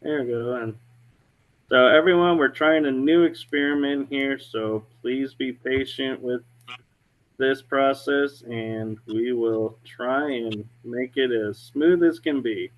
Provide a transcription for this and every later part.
There we go. And so, everyone, we're trying a new experiment here, so please be patient with this process, and we will try and make it as smooth as can be.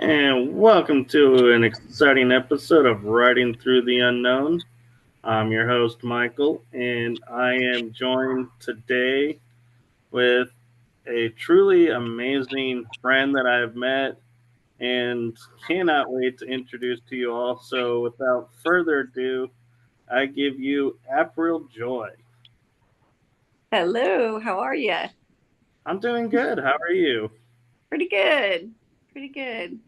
And welcome to an exciting episode of Writing Through the Unknown. I'm your host, Michael, and I am joined today with a truly amazing friend that I've met and cannot wait to introduce to you all. So, without further ado, I give you Aprille Joy. Hello, how are you? I'm doing good. How are you? Pretty good. Pretty good.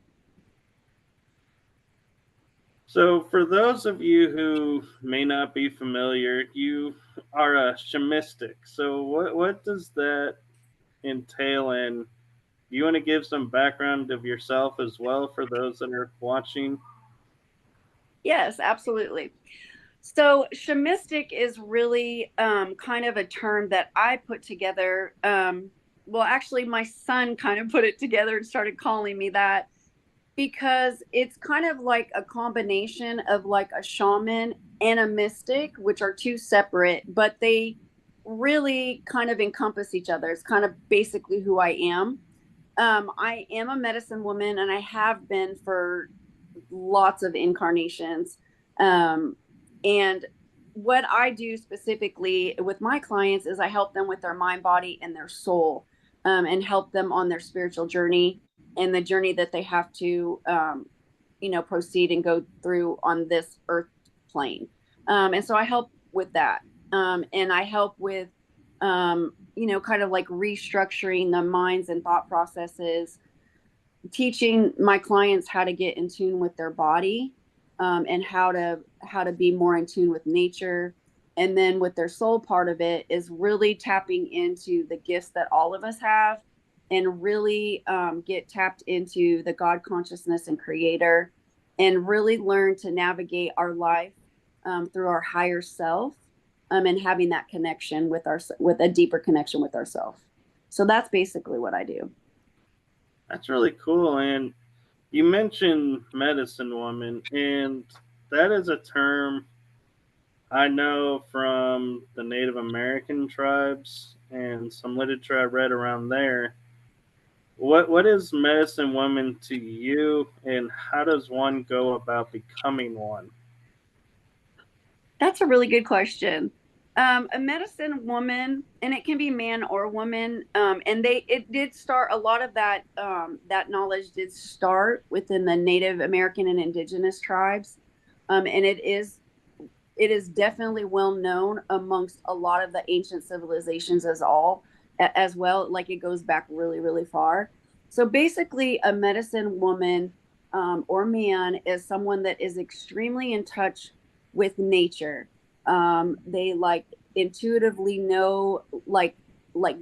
So, for those of you who may not be familiar, you are a shamistic. So, what does that entail? And do you want to give some background of yourself as well for those that are watching? Yes, absolutely. So, shamistic is really kind of a term that I put together. Well, actually, my son kind of put it together and started calling me that because it's kind of like a combination of like a shaman and a mystic, which are two separate, but they really kind of encompass each other. It's kind of basically who I am. I am a medicine woman and I have been for lots of incarnations. Um, and what I do specifically with my clients is I help them with their mind, body, and their soul, and help them on their spiritual journey and the journey that they have to, proceed and go through on this earth plane. And so I help with that. And I help with, kind of like restructuring the minds and thought processes, teaching my clients how to get in tune with their body, and how to be more in tune with nature. And then with their soul part of it is really tapping into the gifts that all of us have, and really get tapped into the God consciousness and creator, and really learn to navigate our life through our higher self, and having that connection with a deeper connection with ourself. So that's basically what I do. That's really cool. And you mentioned medicine woman, and that is a term I know from the Native American tribes and some literature I read around there. What is medicine woman to you, and how does one go about becoming one? That's a really good question. A medicine woman, and it can be man or woman, and it did start a lot of that knowledge did start within the Native American and Indigenous tribes, and it is definitely well known amongst a lot of the ancient civilizations as well. Like it goes back really really far. So basically, a medicine woman, or man is someone that is extremely in touch with nature. They like intuitively know like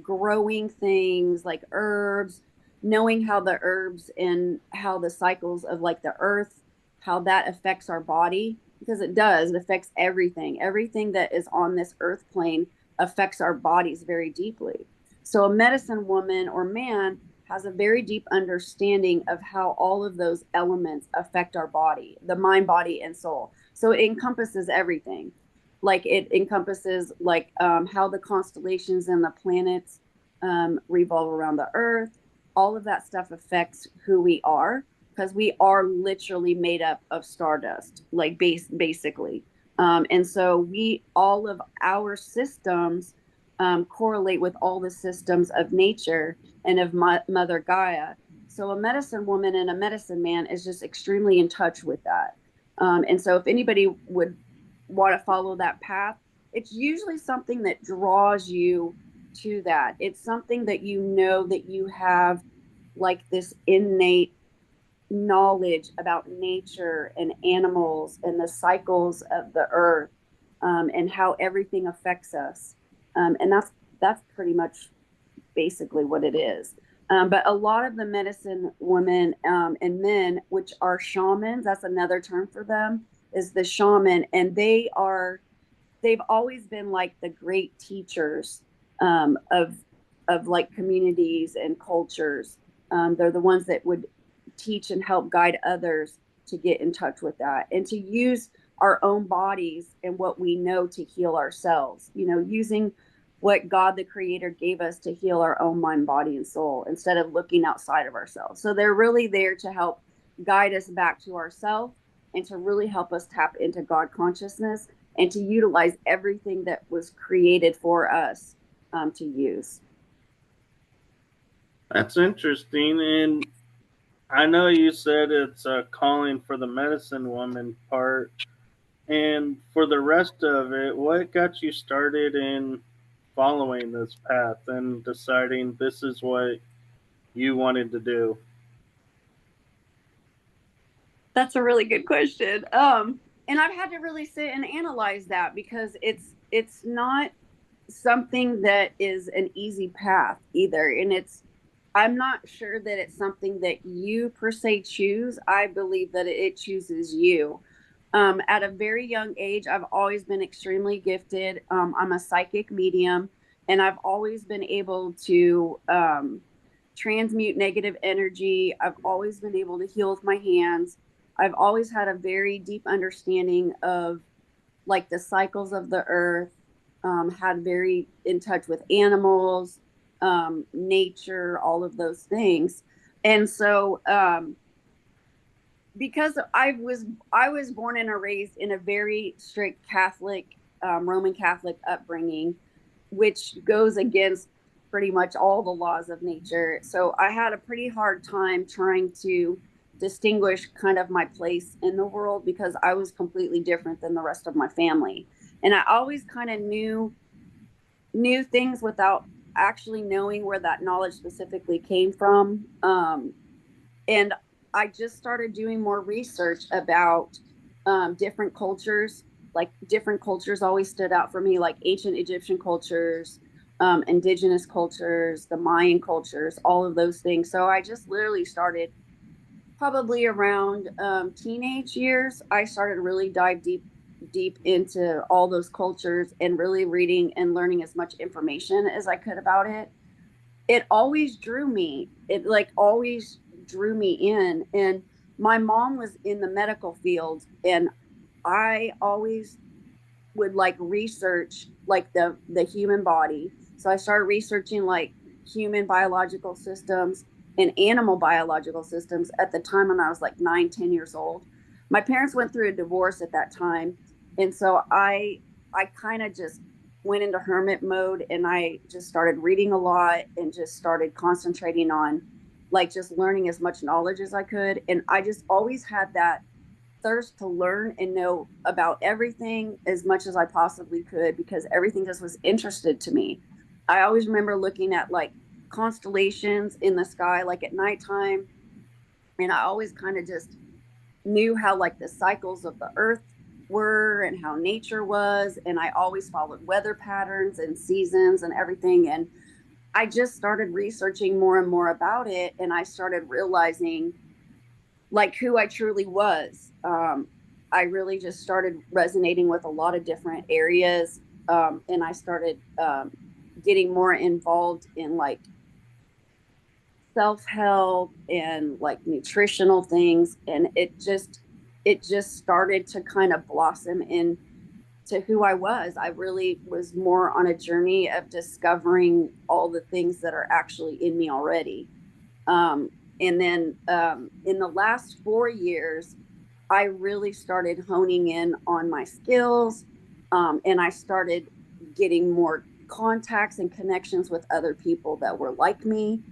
growing things like herbs, knowing how the herbs and how the cycles of like the earth, how that affects our body, because it does. It affects everything. Everything that is on this earth plane affects our bodies very deeply. So a medicine woman or man has a very deep understanding of how all of those elements affect our body, the mind, body, and soul. So it encompasses everything. Like it encompasses like how the constellations and the planets revolve around the earth. All of that stuff affects who we are because we are literally made up of stardust, like basically. And so all of our systems correlate with all the systems of nature and of Mother Gaia. So a medicine woman and a medicine man is just extremely in touch with that. And so if anybody would want to follow that path, it's usually something that draws you to that. It's something that you know that you have like this innate knowledge about nature and animals and the cycles of the earth, and how everything affects us. And that's pretty much basically what it is. But a lot of the medicine women and men, which are shamans, that's another term for them, is the shaman, and they've always been like the great teachers of like communities and cultures. They're the ones that would teach and help guide others to get in touch with that and to use our own bodies and what we know to heal ourselves, using what God the creator gave us to heal our own mind, body, and soul instead of looking outside of ourselves. So they're really there to help guide us back to ourselves and to really help us tap into God consciousness and to utilize everything that was created for us to use. That's interesting. And I know you said it's a calling for the medicine woman part. And for the rest of it, what got you started in following this path and deciding this is what you wanted to do? That's a really good question. And I've had to really sit and analyze that because it's not something that is an easy path either. And I'm not sure that it's something that you per se choose. I believe that it chooses you. At a very young age, I've always been extremely gifted. I'm a psychic medium, and I've always been able to transmute negative energy. I've always been able to heal with my hands. I've always had a very deep understanding of like the cycles of the earth, had very in touch with animals, nature, all of those things. And so, because I was born and raised in a very strict Catholic, Roman Catholic upbringing, which goes against pretty much all the laws of nature. So I had a pretty hard time trying to distinguish kind of my place in the world because I was completely different than the rest of my family. And I always kind of knew things without actually knowing where that knowledge specifically came from. And I just started doing more research about different cultures. Like different cultures always stood out for me, like ancient Egyptian cultures, indigenous cultures, the Mayan cultures, all of those things. So I just literally started probably around teenage years. I started really dive deep into all those cultures and really reading and learning as much information as I could about it. It always drew me. It like always drew me in. And my mom was in the medical field, and I always would like research like the human body. So I started researching like human biological systems and animal biological systems at the time when I was like 9, 10 years old. My parents went through a divorce at that time. And so I kind of just went into hermit mode, and I just started reading a lot and just started concentrating on like just learning as much knowledge as I could. And I just always had that thirst to learn and know about everything as much as I possibly could because everything just was interested to me. I always remember looking at like constellations in the sky, like at nighttime. And I always kind of just knew how like the cycles of the earth were and how nature was. And I always followed weather patterns and seasons and everything. And I just started researching more and more about it. And I started realizing like who I truly was. I really just started resonating with a lot of different areas. And I started getting more involved in like self-help and like nutritional things. And it just started to kind of blossom into who I was. I really was more on a journey of discovering all the things that are actually in me already. And then in the last 4 years, I really started honing in on my skills, and I started getting more contacts and connections with other people that were like me.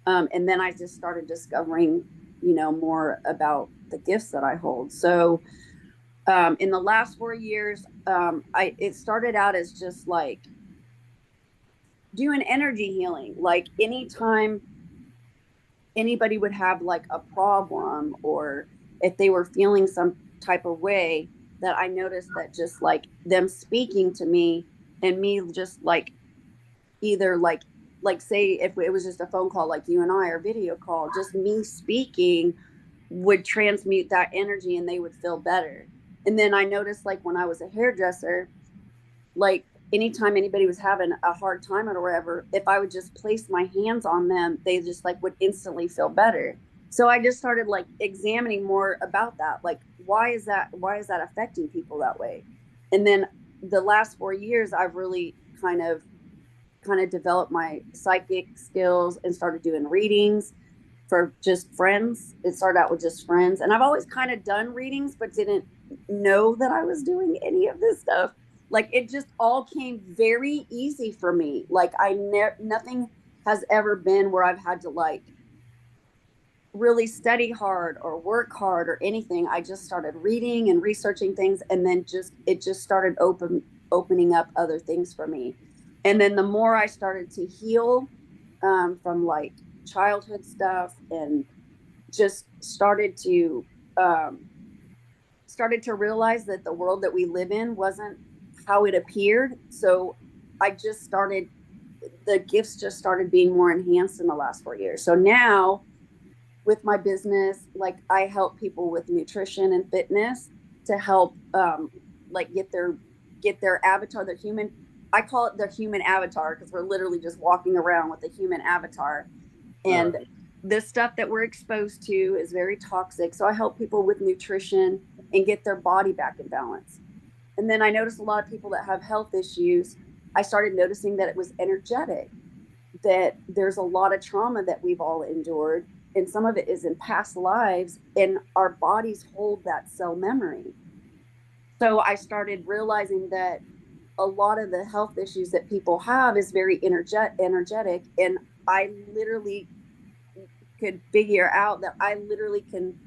And then I just started discovering, more about the gifts that I hold. So in the last 4 years, it started out as just like doing energy healing. Like anytime anybody would have like a problem, or if they were feeling some type of way, that I noticed that just like them speaking to me and me just like either like say if it was just a phone call like you and I, or video call, just me speaking would transmute that energy and they would feel better. And then I noticed like when I was a hairdresser, like anytime anybody was having a hard time or whatever, if I would just place my hands on them, they just like would instantly feel better. So I just started like examining more about that. Like, why is that affecting people that way? And then the last 4 years, I've really kind of developed my psychic skills and started doing readings for just friends. It started out with just friends. And I've always kind of done readings, but didn't know that I was doing any of this stuff. Like it just all came very easy for me. Like nothing has ever been where I've had to like really study hard or work hard or anything. I just started reading and researching things, and then it just started opening up other things for me. And then the more I started to heal from like childhood stuff, and just started to realize that the world that we live in wasn't how it appeared. So I just started the gifts just started being more enhanced in the last 4 years. So now with my business, like I help people with nutrition and fitness to help like get their avatar, their human, I call it their human avatar, because we're literally just walking around with a human avatar. And the stuff that we're exposed to is very toxic. So I help people with nutrition and get their body back in balance. And then I noticed a lot of people that have health issues. I started noticing that it was energetic, that there's a lot of trauma that we've all endured. And some of it is in past lives, and our bodies hold that cell memory. So I started realizing that a lot of the health issues that people have is very energetic. And I literally could figure out that I literally can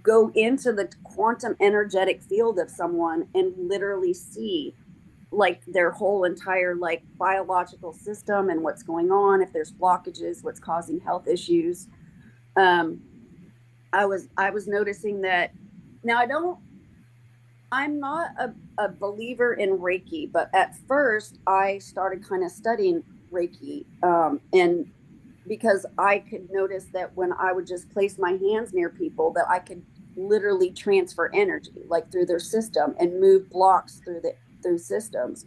go into the quantum energetic field of someone and literally see like their whole entire like biological system and what's going on, if there's blockages, what's causing health issues. um I was noticing that now I'm not a believer in Reiki, but at first I started kind of studying Reiki, and because I could notice that when I would just place my hands near people, that I could literally transfer energy like through their system and move blocks through systems.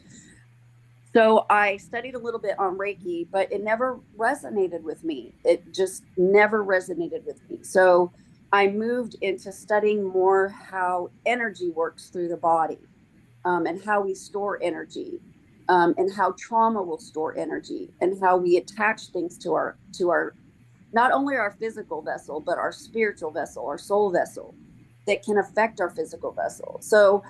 So I studied a little bit on Reiki, but it never resonated with me. It just never resonated with me. So I moved into studying more how energy works through the body, and how we store energy, and how trauma will store energy, and how we attach things to our not only our physical vessel, but our spiritual vessel, our soul vessel, that can affect our physical vessel. So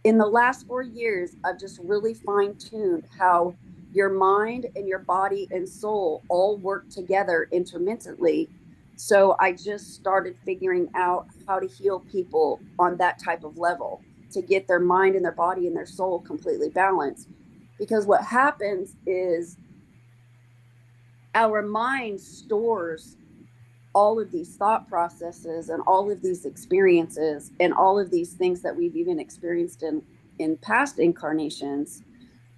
in the last 4 years, I've just really fine tuned how your mind and your body and soul all work together intermittently. So I just started figuring out how to heal people on that type of level, to get their mind and their body and their soul completely balanced. Because what happens is our mind stores all of these thought processes and all of these experiences and all of these things that we've even experienced in past incarnations,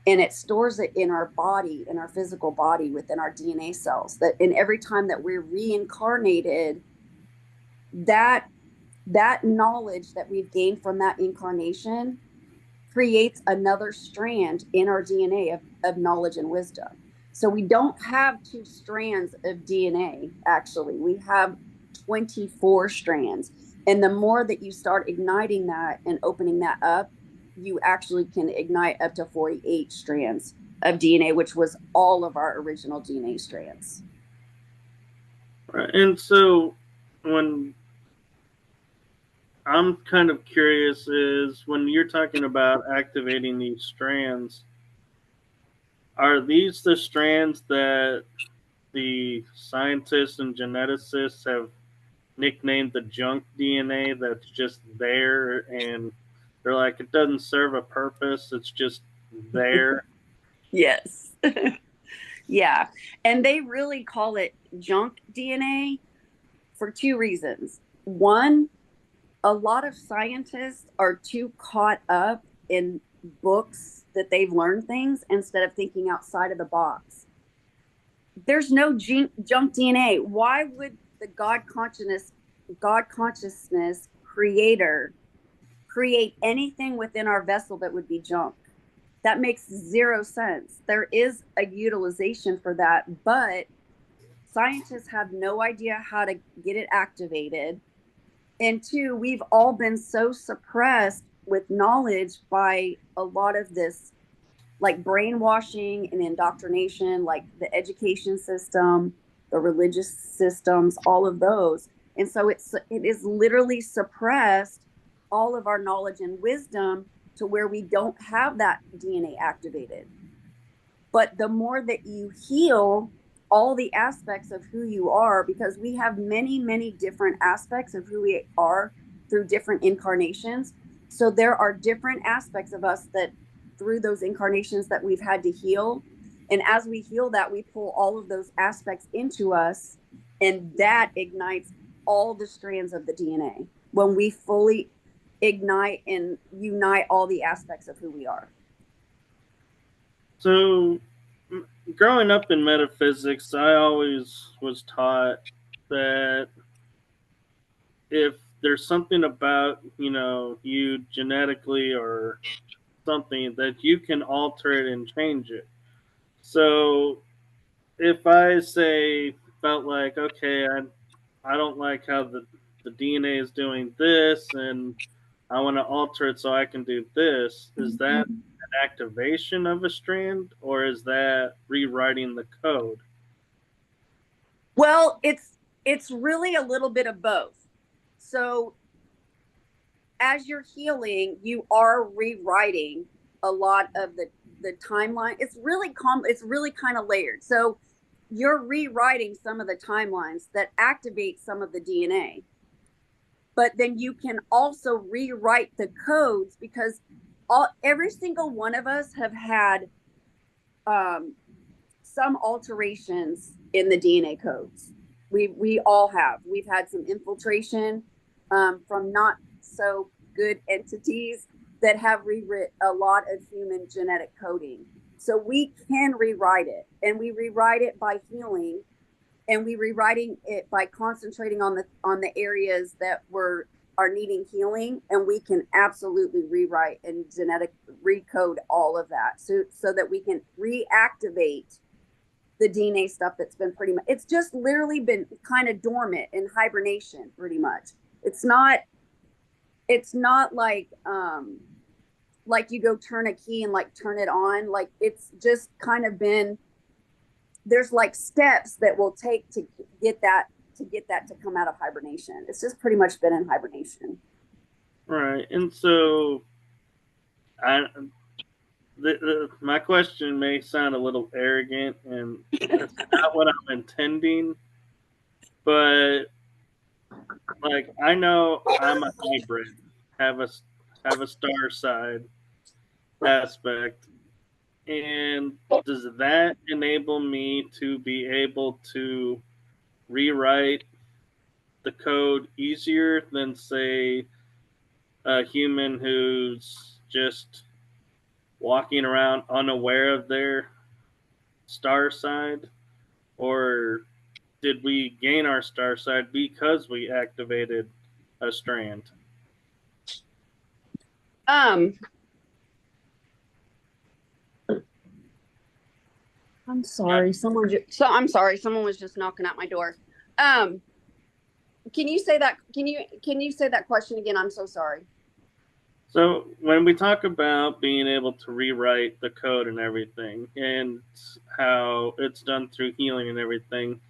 and it stores it in our body, in our physical body, within our DNA cells, that in every time that we're reincarnated, that that knowledge that we've gained from that incarnation creates another strand in our DNA of knowledge and wisdom. So we don't have two strands of DNA, actually. We have 24 strands. And the more that you start igniting that and opening that up, you actually can ignite up to 48 strands of DNA, which was all of our original DNA strands. Right. And so when I'm kind of curious is when you're talking about activating these strands, are these the strands that the scientists and geneticists have nicknamed the junk DNA that's just there and they're like, it doesn't serve a purpose, it's just there? Yes. Yeah. And they really call it junk DNA for two reasons. One, a lot of scientists are too caught up in books that they've learned things instead of thinking outside of the box. There's no junk DNA. Why would the God consciousness creator create anything within our vessel that would be junk? That makes zero sense. There is a utilization for that, but scientists have no idea how to get it activated. And two, we've all been so suppressed with knowledge by a lot of this, like brainwashing and indoctrination, like the education system, the religious systems, all of those. And so it is literally suppressed all of our knowledge and wisdom to where we don't have that DNA activated. But the more that you heal all the aspects of who you are, because we have many, many different aspects of who we are through different incarnations. So there are different aspects of us that through those incarnations that we've had to heal. And as we heal that, we pull all of those aspects into us, and that ignites all the strands of the DNA when we fully ignite and unite all the aspects of who we are. So, growing up in metaphysics, I always was taught that if there's something about, you genetically or something, that you can alter it and change it. So, if I say, felt like, okay, I don't like how the DNA is doing this and I want to alter it so I can do this, is that an activation of a strand or is that rewriting the code? Well, it's really a little bit of both. So as you're healing, you are rewriting a lot of the timeline. It's really kind of layered. So you're rewriting some of the timelines that activate some of the DNA. But then you can also rewrite the codes because every single one of us have had some alterations in the DNA codes. We all have. We've had some infiltration from not so good entities that have rewritten a lot of human genetic coding. So we can rewrite it, and we rewrite it by healing, and we rewriting it by concentrating on the areas that are needing healing, and we can absolutely rewrite and genetic recode all of that so that we can reactivate the DNA stuff that's been pretty much, it's just literally been kind of dormant in hibernation pretty much. It's not like you go turn a key and like turn it on. Like it's just kind of been, there's like steps that will take to get that to come out of hibernation. It's just pretty much been in hibernation. Right. And so I my question may sound a little arrogant and that's not what I'm intending, but like I know I'm a hybrid, have a star side aspect, and does that enable me to be able to rewrite the code easier than say a human who's just walking around unaware of their star side? Or did we gain our star side because we activated a strand? I'm sorry. I'm sorry. Someone was just knocking at my door. Can you say that? Can you say that question again? I'm so sorry. So when we talk about being able to rewrite the code and everything, and how it's done through healing and everything,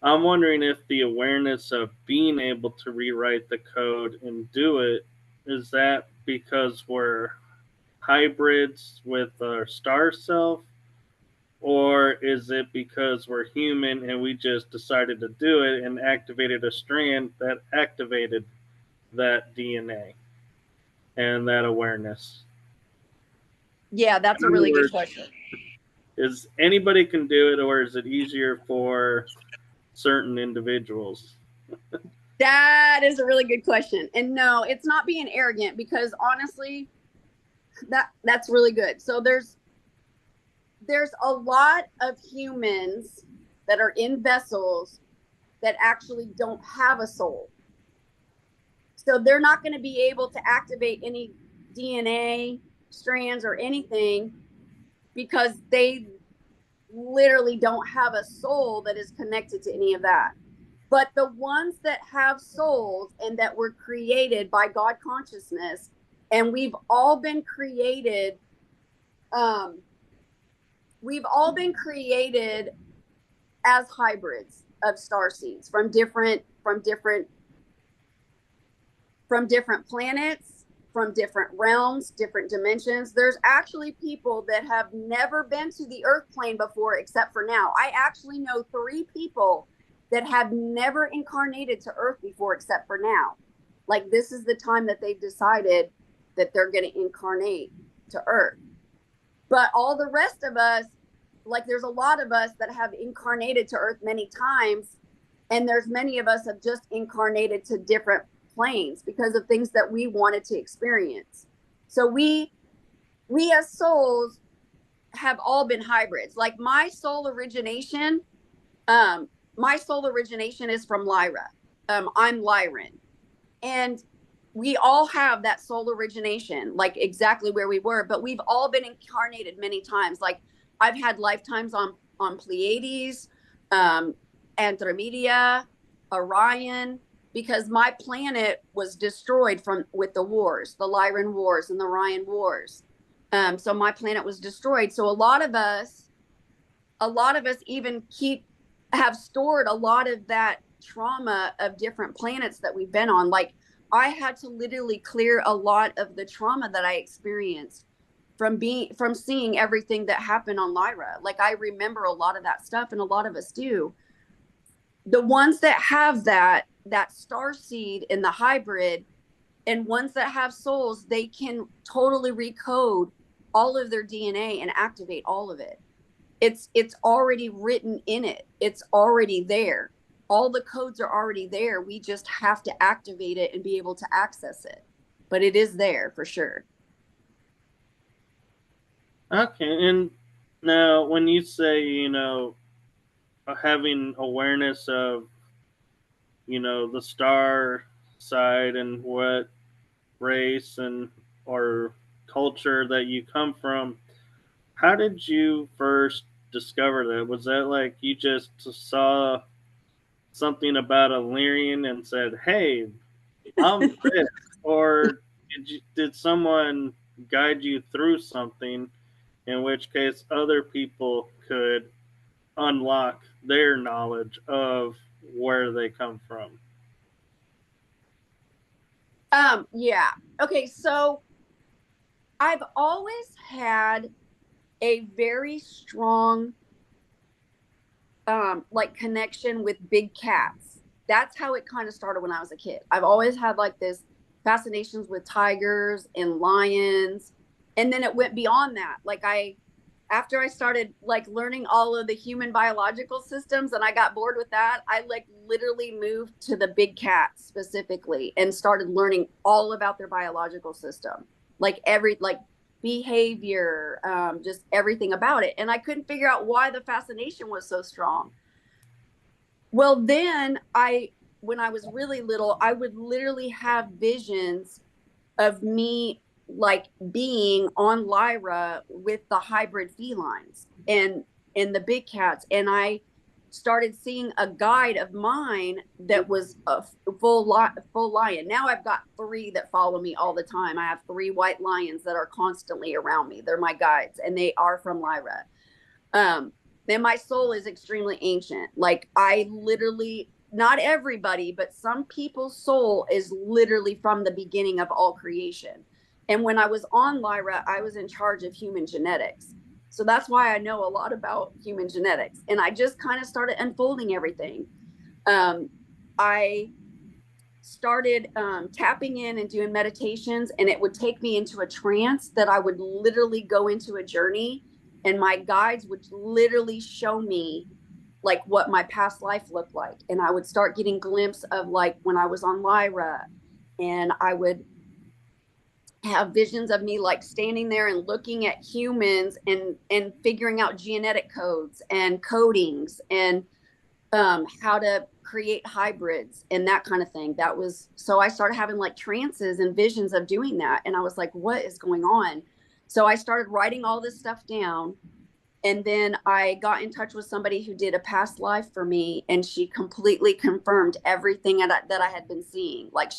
I'm wondering if the awareness of being able to rewrite the code and do it, is that because we're hybrids with our star self, or is it because we're human and we just decided to do it and activated a strand that activated that DNA and that awareness? Yeah, that's a In other really good words, question. is anybody can do it, or is it easier for certain individuals? That is a really good question. And no, it's not being arrogant, because honestly, that's really good. So there's a lot of humans that are in vessels that actually don't have a soul. So they're not going to be able to activate any DNA strands or anything, because they literally don't have a soul that is connected to any of that. But the ones that have souls and that were created by God consciousness, and we've all been created, as hybrids of star seeds from different planets, from different realms, different dimensions. There's actually people that have never been to the earth plane before, except for now. I actually know 3 people that have never incarnated to earth before, except for now. Like, this is the time that they've decided that they're going to incarnate to earth. But all the rest of us, like, there's a lot of us that have incarnated to earth many times, and there's many of us have just incarnated to different planes because of things that we wanted to experience. So we as souls have all been hybrids. Like, my soul origination is from Lyra. I'm Lyran, and we all have that soul origination, like exactly where we were, but we've all been incarnated many times. Like, I've had lifetimes on Pleiades, Andromeda, Orion, because my planet was destroyed with the wars, the Lyran wars and the Orion wars. So my planet was destroyed. So a lot of us even have stored a lot of that trauma of different planets that we've been on. Like, I had to literally clear a lot of the trauma that I experienced from seeing everything that happened on Lyra. Like, I remember a lot of that stuff, and a lot of us do. The ones that have that star seed in the hybrid, and ones that have souls, they can totally recode all of their DNA and activate all of it. It's already written in it. It's already there. All the codes are already there. We just have to activate it and be able to access it. But it is there for sure. Okay, and now when you say, having awareness of, the star side and what race and or culture that you come from, how did you first discover that? Was that like you just saw something about a Lyrian and said, "Hey, I'm this," or did someone guide you through something? In which case, other people could unlock their knowledge of where they come from. Yeah. Okay, so I've always had a very strong like connection with big cats. That's how it kind of started when I was a kid. I've always had like this fascinations with tigers and lions. And then it went beyond that. Like, after I started like learning all of the human biological systems and I got bored with that, I like literally moved to the big cats specifically and started learning all about their biological system. Like behavior, just everything about it. And I couldn't figure out why the fascination was so strong. Well, then I when I was really little, I would literally have visions of me like being on Lyra with the hybrid felines and the big cats. And I started seeing a guide of mine that was a full lion. Now I've got 3 that follow me all the time. I have 3 white lions that are constantly around me. They're my guides, and they are from Lyra. And my soul is extremely ancient. Like, I literally, not everybody, but some people's soul is literally from the beginning of all creation. And when I was on Lyra, I was in charge of human genetics. So that's why I know a lot about human genetics. And I just kind of started unfolding everything. I started tapping in and doing meditations, and it would take me into a trance that I would literally go into a journey, and my guides would literally show me like what my past life looked like. And I would start getting glimpses of like when I was on Lyra, and I would have visions of me like standing there and looking at humans and figuring out genetic codes and codings and how to create hybrids and that kind of thing. That was, so I started having like trances and visions of doing that. And I was like, what is going on? So I started writing all this stuff down. And then I got in touch with somebody who did a past life for me. And she completely confirmed everything that I had been seeing. Like,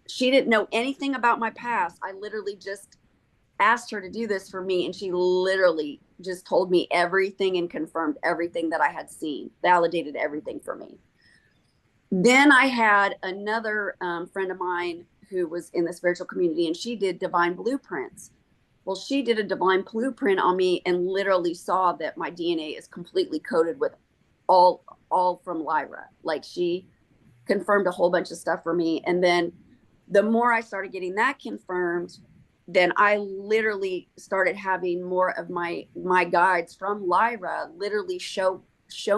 she didn't know anything about my past. I literally just asked her to do this for me, and she literally just told me everything and confirmed everything that I had seen, validated everything for me. Then I had another friend of mine who was in the spiritual community, and she did divine blueprints. Well, she did a divine blueprint on me and literally saw that my DNA is completely coded with all from Lyra. Like, she confirmed a whole bunch of stuff for me. And then the more I started getting that confirmed, then I literally started having more of my guides from Lyra literally show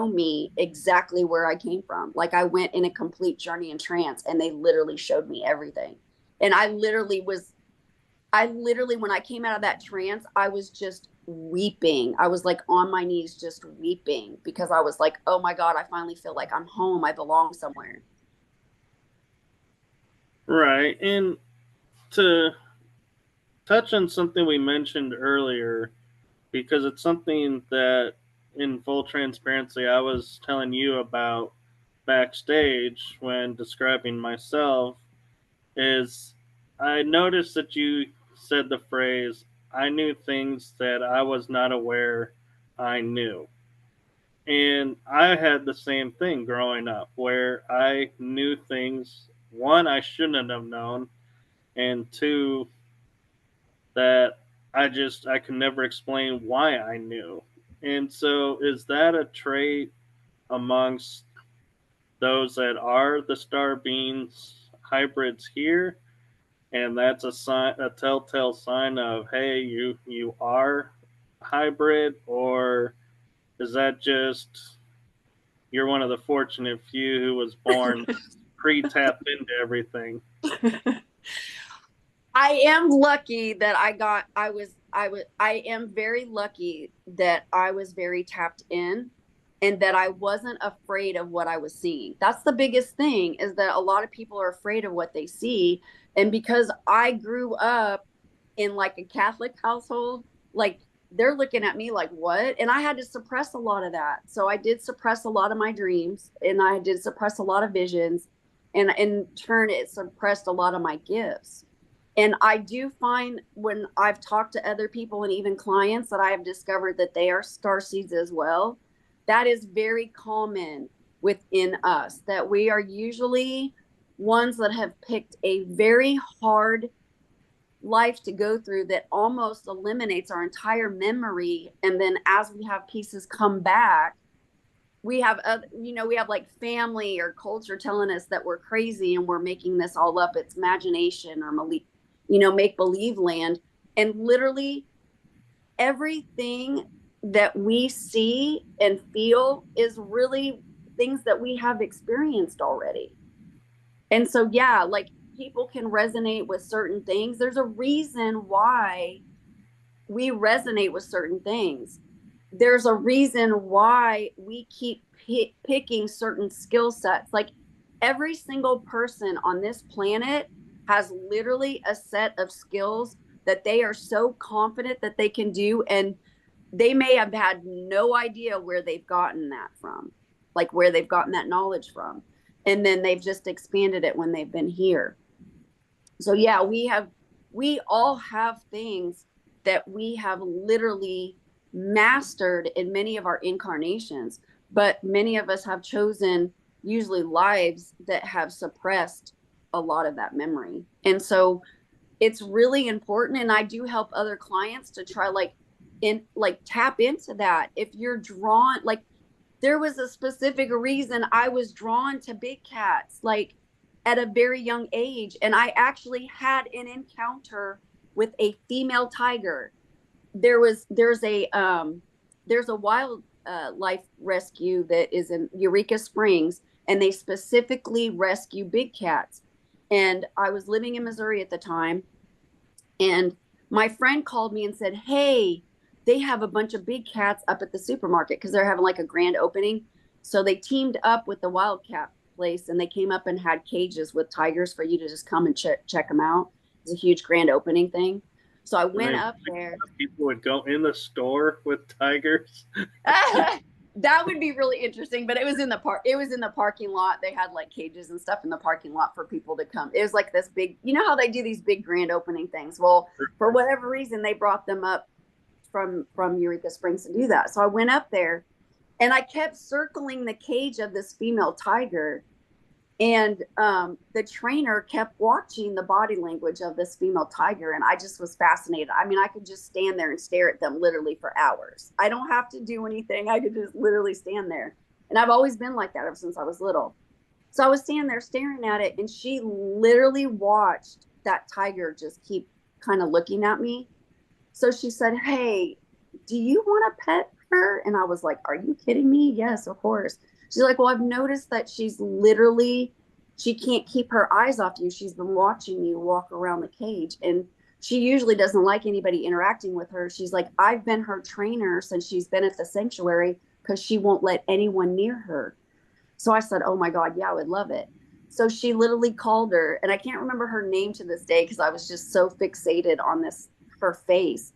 me exactly where I came from. Like, I went in a complete journey in trance, and they literally showed me everything. And I literally, when I came out of that trance, I was just weeping. I was like on my knees, just weeping, because I was like, oh my God, I finally feel like I'm home. I belong somewhere. Right. And to touch on something we mentioned earlier, because it's something that, in full transparency, I was telling you about backstage when describing myself, is I noticed that you said the phrase, I knew things that I was not aware I knew. And I had the same thing growing up, where I knew things, one, I shouldn't have known, and two, that I could never explain why I knew. And so, is that a trait amongst those that are the star beings hybrids here? And that's a telltale sign of, hey, you are hybrid, or is that just you're one of the fortunate few who was born pre-tapped into everything? I am lucky that I am very lucky that I was very tapped in, and that I wasn't afraid of what I was seeing. That's the biggest thing, is that a lot of people are afraid of what they see. And because I grew up in like a Catholic household, like, they're looking at me like, what? And I had to suppress a lot of that. So I did suppress a lot of my dreams, and I did suppress a lot of visions. And in turn, it suppressed a lot of my gifts. And I do find, when I've talked to other people and even clients, that I have discovered that they are star seeds as well. That is very common within us, that we are usually ones that have picked a very hard life to go through that almost eliminates our entire memory. And then as we have pieces come back, we have we have like family or culture telling us that we're crazy and we're making this all up. It's imagination or make believe land. And literally everything that we see and feel is really things that we have experienced already. And so, yeah, like, people can resonate with certain things. There's a reason why we resonate with certain things. there's a reason why we keep picking certain skill sets. Like every single person on this planet has literally a set of skills that they are so confident that they can do, and they may have had no idea where they've gotten that from, like where they've gotten that knowledge from, and then they've just expanded it when they've been here. So yeah, we all have things that we have literally mastered in many of our incarnations, but many of us have chosen usually lives that have suppressed a lot of that memory. And so it's really important, and I do help other clients to try like tap into that. If you're drawn, like there was a specific reason I was drawn to big cats, like at a very young age. And I actually had an encounter with a female tiger. There's a wild life rescue that is in Eureka Springs, and they specifically rescue big cats. And I was living in Missouri at the time, and my friend called me and said, "Hey, they have a bunch of big cats up at the supermarket because they're having like a grand opening." So they teamed up with the wildcat place, and they came up and had cages with tigers for you to just come and check them out. It's a huge grand opening thing. So I went up there. People would go in the store with tigers. That would be really interesting, but it was in the park. It was in the parking lot. They had like cages and stuff in the parking lot for people to come. It was like this big, you know how they do these big grand opening things. Well, for whatever reason, they brought them up from Eureka Springs to do that. So I went up there, and I kept circling the cage of this female tiger, and the trainer kept watching the body language of this female tiger, and I just was fascinated. I mean, I could just stand there and stare at them literally for hours. I don't have to do anything. I could just literally stand there. And I've always been like that ever since I was little. So I was standing there staring at it, and she literally watched that tiger just keep kind of looking at me. So she said, "Hey, do you want to pet her?" And I was like, "Are you kidding me? Yes, of course." She's like, "Well, I've noticed that she can't keep her eyes off you. She's been watching you walk around the cage. And she usually doesn't like anybody interacting with her. She's like, I've been her trainer since she's been at the sanctuary because she won't let anyone near her." So I said, "Oh my God, yeah, I would love it." So she literally called her, and I can't remember her name to this day because I was just so fixated on her face.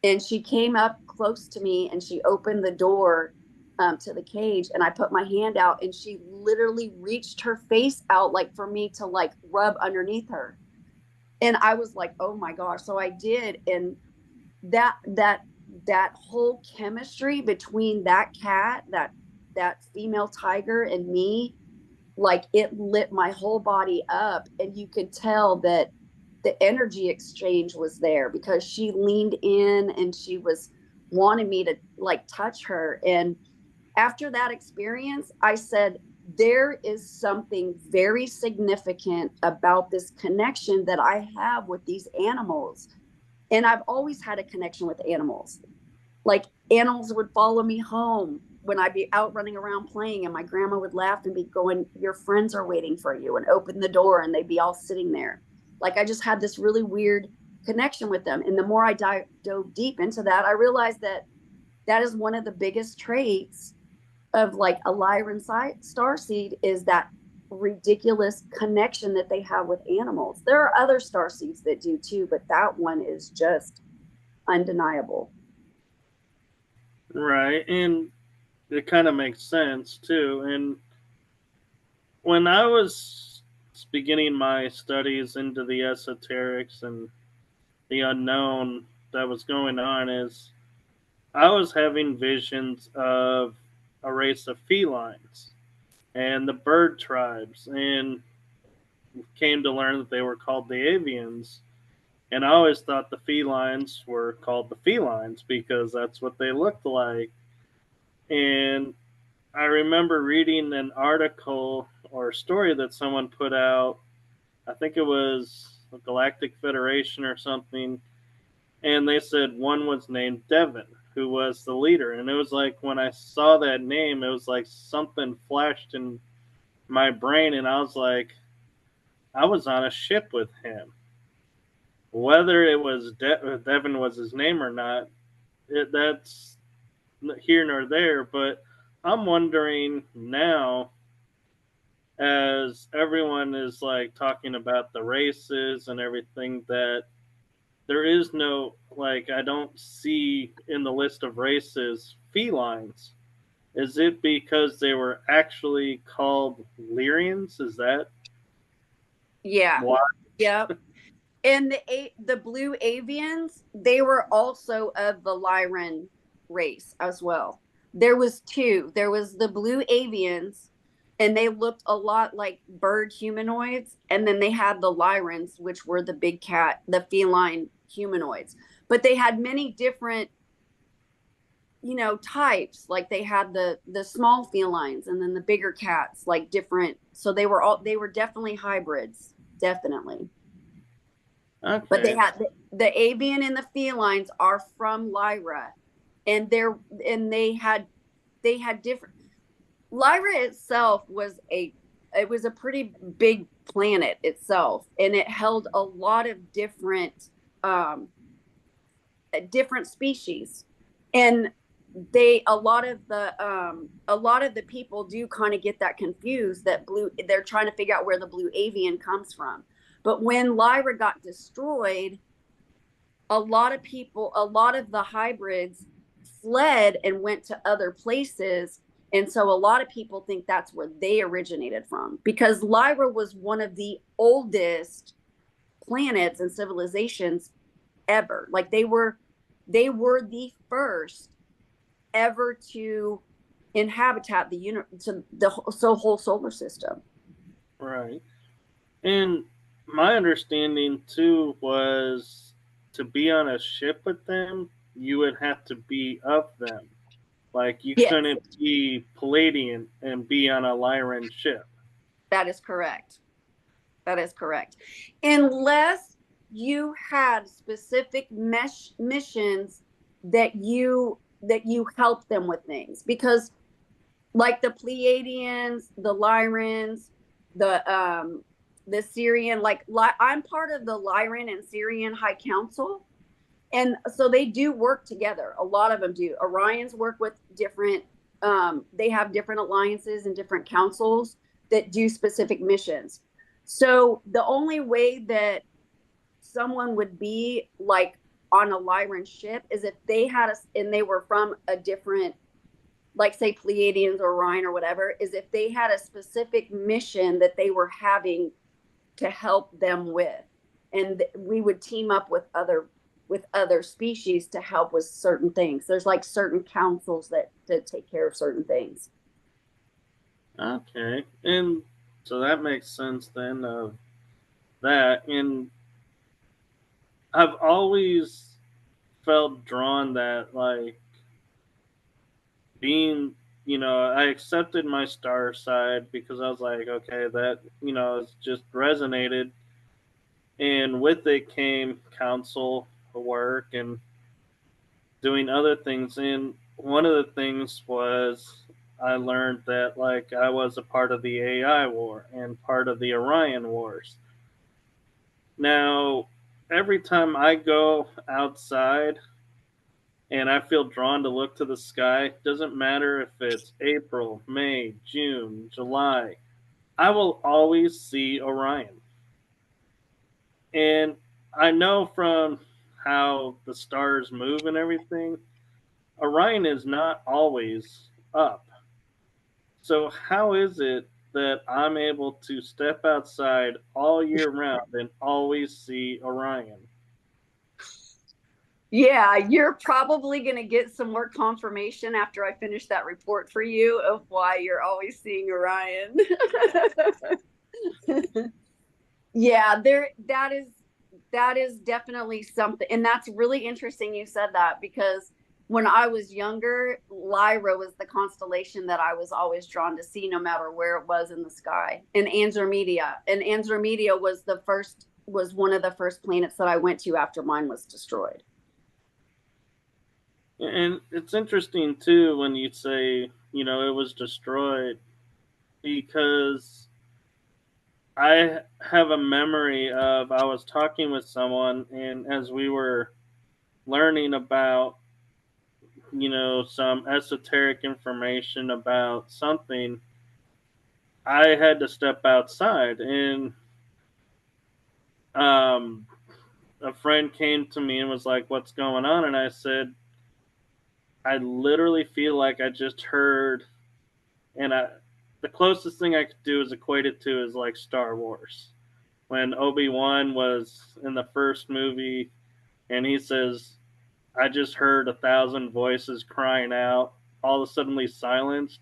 And she came up close to me, and she opened the door to the cage, and I put my hand out, and she literally reached her face out like for me to like rub underneath her. And I was like, "Oh my gosh." So I did. And that that that whole chemistry between that cat, that female tiger, and me, like it lit my whole body up. And you could tell that the energy exchange was there because she leaned in and she was wanting me to like touch her. And after that experience, I said, there is something very significant about this connection that I have with these animals. And I've always had a connection with animals. Like animals would follow me home when I'd be out running around playing, and my grandma would laugh and be going, "Your friends are waiting for you," and open the door, and they'd be all sitting there. Like I just had this really weird connection with them. And the more I dove deep into that, I realized that that is one of the biggest traits of like a Lyran starseed, is that ridiculous connection that they have with animals. There are other starseeds that do too, but that one is just undeniable. Right. And it kind of makes sense too. And when I was beginning my studies into the esoterics and the unknown that was going on, is I was having visions of a race of felines and the bird tribes, and came to learn that they were called the avians. And I always thought the felines were called the felines because that's what they looked like. And I remember reading an article or a story that someone put out. I think it was the Galactic Federation or something. And they said one was named Devin, who was the leader. And it was like when I saw that name, it was like something flashed in my brain. And I was like, I was on a ship with him. Whether it was Devin was his name or not, that's here nor there, but I'm wondering now, as everyone is like talking about the races and everything, that there is no, like, I don't see in the list of races felines. Is it because they were actually called Lyrians? Is that Yeah. why? Yep. And the blue avians, they were also of the Lyran race as well. There was two. There was the blue avians, and they looked a lot like bird humanoids, and then they had the Lyrans, which were the big cat, the feline humanoids. But they had many different, types. Like they had the small felines, and then the bigger cats, like different. So they were definitely hybrids, definitely. But they Okay. had the avian and the felines are from Lyra, and they had different. Lyra itself was a pretty big planet itself, and it held a lot of um, different species, and a lot of the people do kind of get that confused, that they're trying to figure out where the blue avian comes from. But when Lyra got destroyed, a lot of the hybrids fled and went to other places. And so a lot of people think that's where they originated from, because Lyra was one of the oldest planets and civilizations ever. Like they were the first ever to inhabit the whole solar system. Right. And my understanding too was, to be on a ship with them, you would have to be of them. Like, you Yes, couldn't be Palladian and be on a Lyran ship. that is correct. That is correct. Unless you had specific missions that you help them with things, because like the Pleiadians, the Lyrans, the Syrian, I'm part of the Lyran and Syrian High Council, and so they do work together. A lot of them do. Orions work with different. They have different alliances and different councils that do specific missions. So the only way that someone would be like on a Lyran ship is if they had and they were from a different, like say Pleiadians or Orion or whatever, is if they had a specific mission that they were having to help them with, and we would team up with other species to help with certain things. There's like certain councils that take care of certain things. Okay. And so that makes sense then of that. And I've always felt drawn that, like, being, I accepted my star side because I was like, okay, that, it's just resonated. And with it came council work and doing other things. And one of the things was, I learned that, like, I was a part of the AI war and part of the Orion wars. Now, every time I go outside and I feel drawn to look to the sky, doesn't matter if it's April, May, June, July, I will always see Orion. And I know from how the stars move and everything, Orion is not always up. So, how is it that I'm able to step outside all year round and always see Orion? Yeah, you're probably going to get some more confirmation after I finish that report for you of why you're always seeing Orion. Yeah, that is definitely something, and that's really interesting you said that, because when I was younger, Lyra was the constellation that I was always drawn to see, no matter where it was in the sky. And Andromeda was one of the first planets that I went to after mine was destroyed. And it's interesting too when you say, it was destroyed, because I have a memory of, I was talking with someone, and as we were learning about some esoteric information about something, I had to step outside. And um, a friend came to me and was like, "What's going on?" And I said, "I literally feel like I just heard," and the closest thing I could do is equate it to is like Star Wars. When Obi-Wan was in the first movie and he says, "I just heard 1,000 voices crying out, all of a sudden silenced."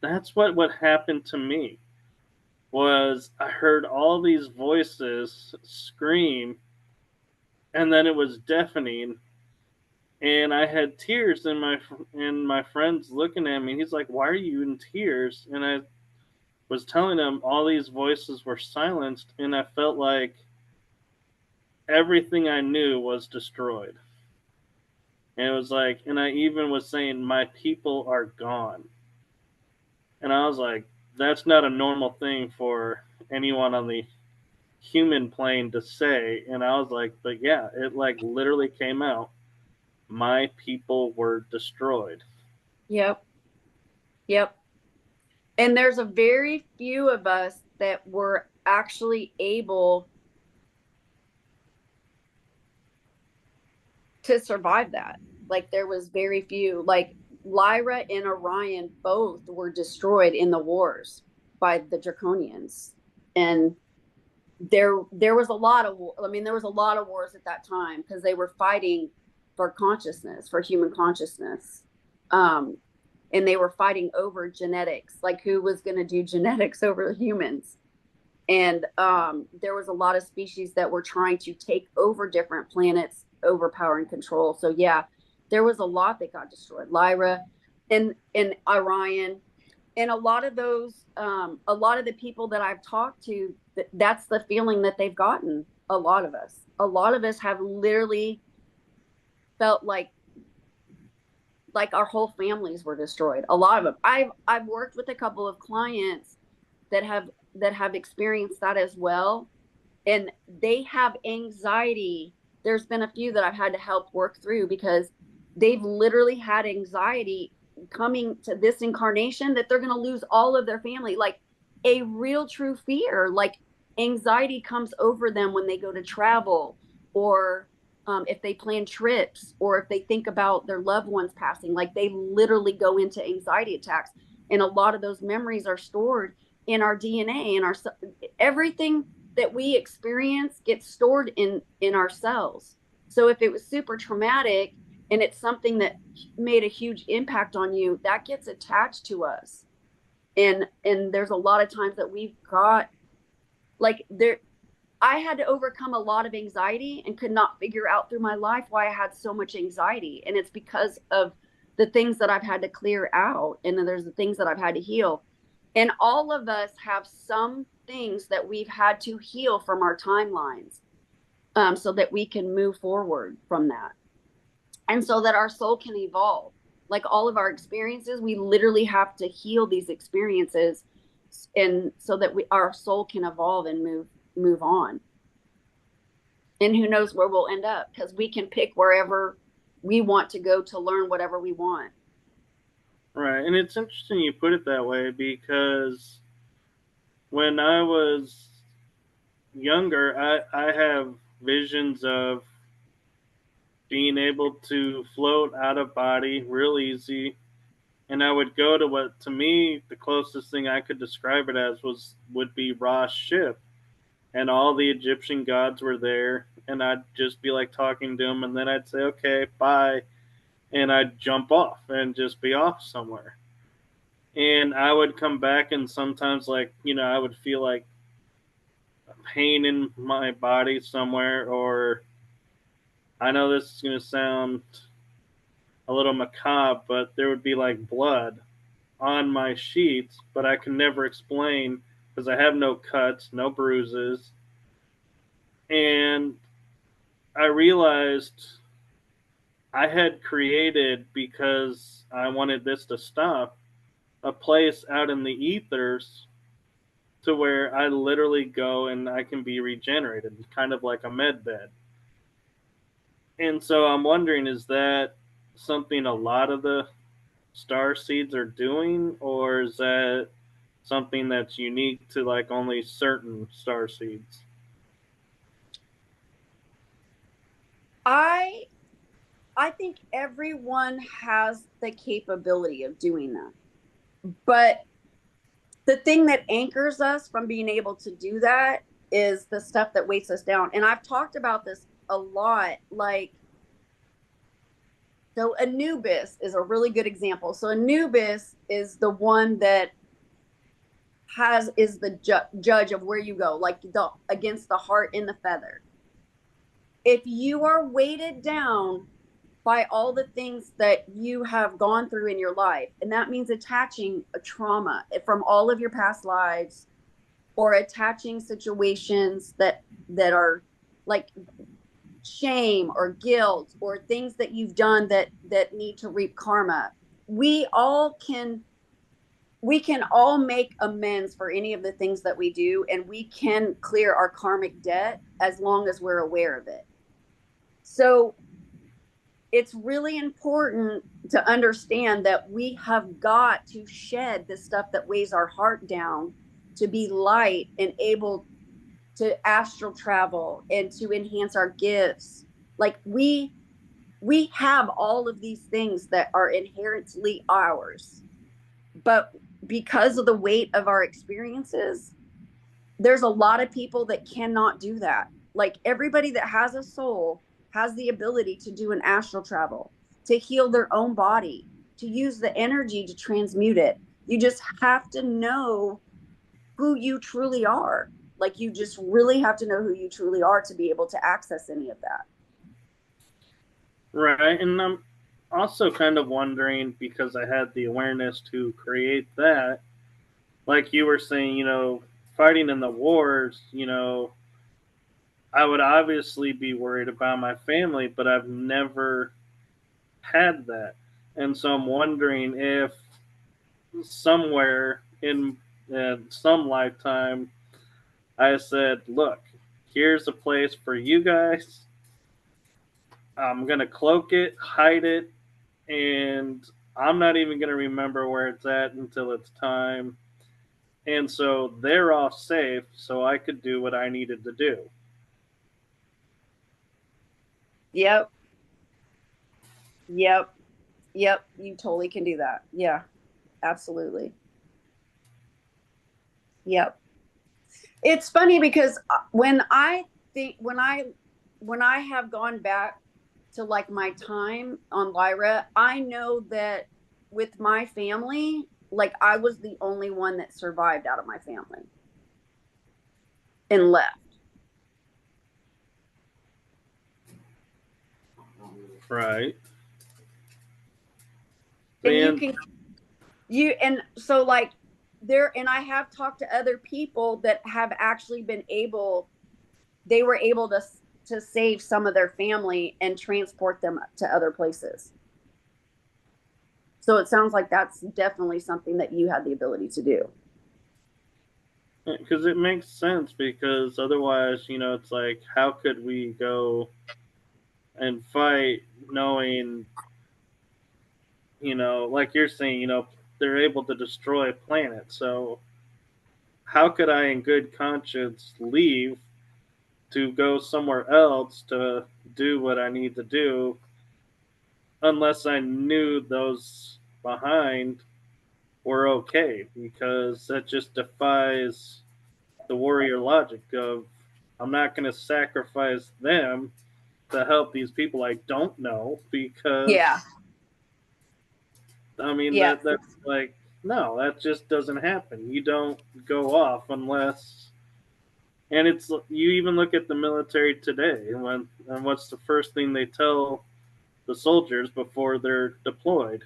That's what happened to me. Was I heard all these voices scream, and then it was deafening, and I had tears in my friend's looking at me. He's like, "Why are you in tears?" And I was telling him all these voices were silenced, and I felt like everything I knew was destroyed. And it was like, and I even was saying, "My people are gone." And I was like, that's not a normal thing for anyone on the human plane to say. And I was like, but yeah, it like literally came out. My people were destroyed. Yep. Yep. And there's a very few of us that were actually able to survive that. Like there was very few. Like Lyra and Orion both were destroyed in the wars by the Draconians. And there was a lot of there was a lot of wars at that time because they were fighting for consciousness, for human consciousness. And they were fighting over genetics, like who was going to do genetics over humans. And there was a lot of species that were trying to take over different planets, overpower and control. So yeah, there was a lot that got destroyed. Lyra and Orion, and a lot of those, a lot of the people that I've talked to, that's the feeling that they've gotten. A lot of us have literally felt like our whole families were destroyed. A lot of them. I've worked with a couple of clients that have experienced that as well, and they have anxiety. There's been a few that I've had to help work through because they've literally had anxiety coming to this incarnation that they're going to lose all of their family, like a real true fear. Like anxiety comes over them when they go to travel, or if they plan trips, or if they think about their loved ones passing. Like they literally go into anxiety attacks, and a lot of those memories are stored in our DNA, and our everything that we experience gets stored in our cells. So if it was super traumatic and it's something that made a huge impact on you, that gets attached to us. And there's a lot of times that we've got like there I had to overcome a lot of anxiety and could not figure out through my life why I had so much anxiety. And it's because of the things that I've had to clear out. And then there's the things that I've had to heal. And all of us have some things that we've had to heal from our timelines, so that we can move forward from that. And so that our soul can evolve. Like all of our experiences, we literally have to heal these experiences, and so that our soul can evolve and move on. And who knows where we'll end up, because we can pick wherever we want to go to learn whatever we want. Right. And it's interesting you put it that way because when I was younger, I have visions of being able to float out of body real easy. And I would go to what, to me, the closest thing I could describe it as would be Ra's ship, and all the Egyptian gods were there, and I'd just be like talking to them, and then I'd say, "Okay, bye," and I'd jump off and just be off somewhere. And I would come back, and sometimes, like, I would feel like a pain in my body somewhere, or I know this is going to sound a little macabre, but there would be like blood on my sheets, but I can never explain because I have no cuts, no bruises. And I realized I had created, because I wanted this to stop, a place out in the ethers to where I literally go and I can be regenerated, kind of like a med bed. And so I'm wondering, is that something a lot of the star seeds are doing, or is that something that's unique to like only certain star seeds? I I think everyone has the capability of doing that. But the thing that anchors us from being able to do that is the stuff that weights us down. And I've talked about this a lot. Like, so Anubis is a really good example. So Anubis is the one that is the judge of where you go, like against the heart in the feather. If you are weighted down by all the things that you have gone through in your life, and that means attaching a trauma from all of your past lives, or attaching situations that are like shame or guilt, or things that you've done that need to reap karma. We can all make amends for any of the things that we do, and we can clear our karmic debt as long as we're aware of it. So it's really important to understand that we have got to shed the stuff that weighs our heart down to be light and able to astral travel and to enhance our gifts. Like we have all of these things that are inherently ours, but because of the weight of our experiences, there's a lot of people that cannot do that. Like, everybody that has a soul has the ability to do an astral travel, to heal their own body, to use the energy to transmute it. You just have to know who you truly are. Like, you just really have to know who you truly are to be able to access any of that. Right. And I'm also kind of wondering, because I had the awareness to create that, like you were saying, fighting in the wars, I would obviously be worried about my family, but I've never had that. And so I'm wondering if somewhere in some lifetime I said, look, here's a place for you guys. I'm going to cloak it, hide it, and I'm not even going to remember where it's at until it's time. And so they're all safe, so I could do what I needed to do. Yep. Yep. Yep. You totally can do that. Yeah, absolutely. Yep. It's funny because when I have gone back to like my time on Lyra, I know that with my family, like I was the only one that survived out of my family and left. Right. And you And can you and so like there and I have talked to other people that have actually been able they were able to save some of their family and transport them to other places. So it sounds like that's definitely something that you had the ability to do. because it makes sense, because otherwise, it's like, how could we go and fight knowing, like you're saying, they're able to destroy a planet. So how could I, in good conscience, leave to go somewhere else to do what I need to do unless I knew those behind were okay? Because that just defies the warrior logic of, I'm not going to sacrifice them to help these people I don't know, Yeah. because I mean Yeah. that's like, no, that just doesn't happen. You don't go off unless, and it's, you even look at the military today, and what's the first thing they tell the soldiers before they're deployed?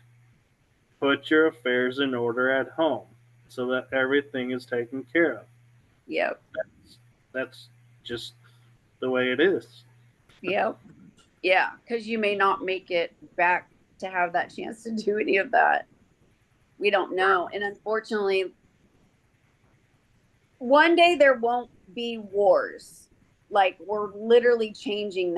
Put your affairs in order at home so that everything is taken care of. Yep. That's just the way it is. Yep. Yeah. Because you may not make it back to have that chance to do any of that. We don't know. And unfortunately, one day there won't be wars. Like, we're literally changing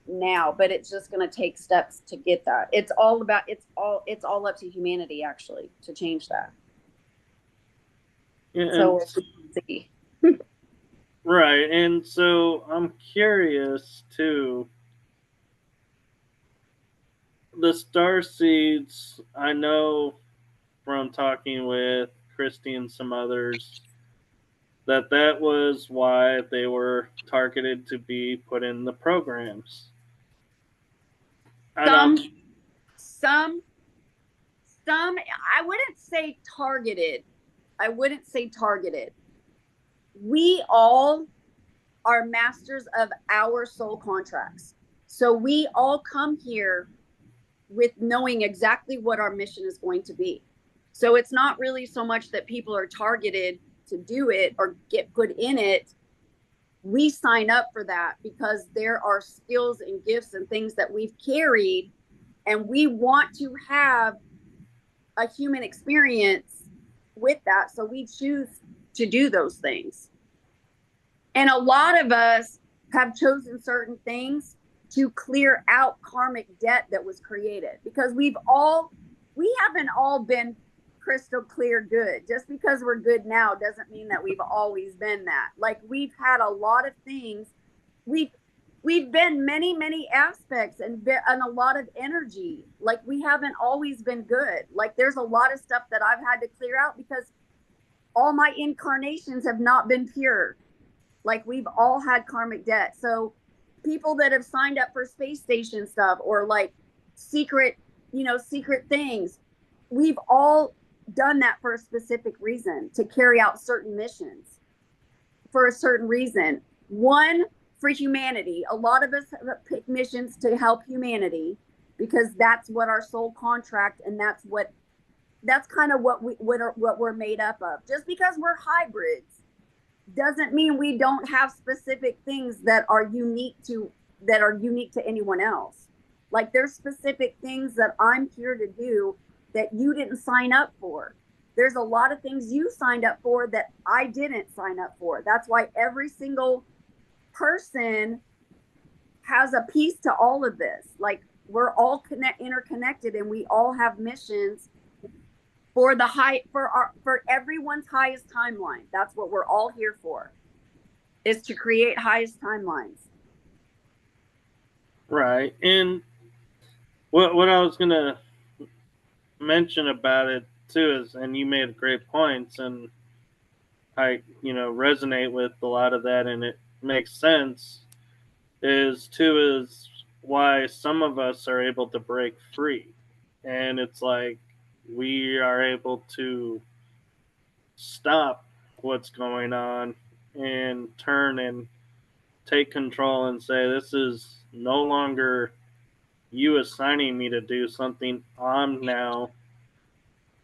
now, but it's just going to take steps to get that. It's all up to humanity actually to change that. Yeah, so we'll see. Right. And so I'm curious too. The star seeds, I know from talking with Christy and some others that was why they were targeted to be put in the programs. Some I wouldn't say targeted. We all are masters of our soul contracts. So we all come here with knowing exactly what our mission is going to be. So it's not really so much that people are targeted to do it or get put in it. We sign up for that because there are skills and gifts and things that we've carried, and we want to have a human experience with that. So we choose to do those things. And a lot of us have chosen certain things to clear out karmic debt that was created, because we haven't all been crystal clear good. Just because we're good now doesn't mean that we've always been that. Like, we've had a lot of things. We've been many aspects and a lot of energy. Like, we haven't always been good. Like, there's a lot of stuff that I've had to clear out because all my incarnations have not been pure. Like, we've all had karmic debt. So people that have signed up for space station stuff or like secret things, we've all done that for a specific reason, to carry out certain missions for a certain reason. One, for humanity. A lot of us have picked missions to help humanity because that's what our soul contract, and that's kind of what we're made up of. Just because we're hybrids doesn't mean we don't have specific things that are unique to anyone else. Like, there's specific things that I'm here to do that you didn't sign up for. There's a lot of things you signed up for that I didn't sign up for. That's why every single person has a piece to all of this. Like, we're all interconnected, and we all have missions for everyone's highest timeline. That's what we're all here for, is to create highest timelines. Right. And what I was gonna mention about it too is, and you made great points, and I resonate with a lot of that, and it makes sense. Is why some of us are able to break free, and it's like we are able to stop what's going on and turn and take control and say, this is no longer you assigning me to do something. I'm now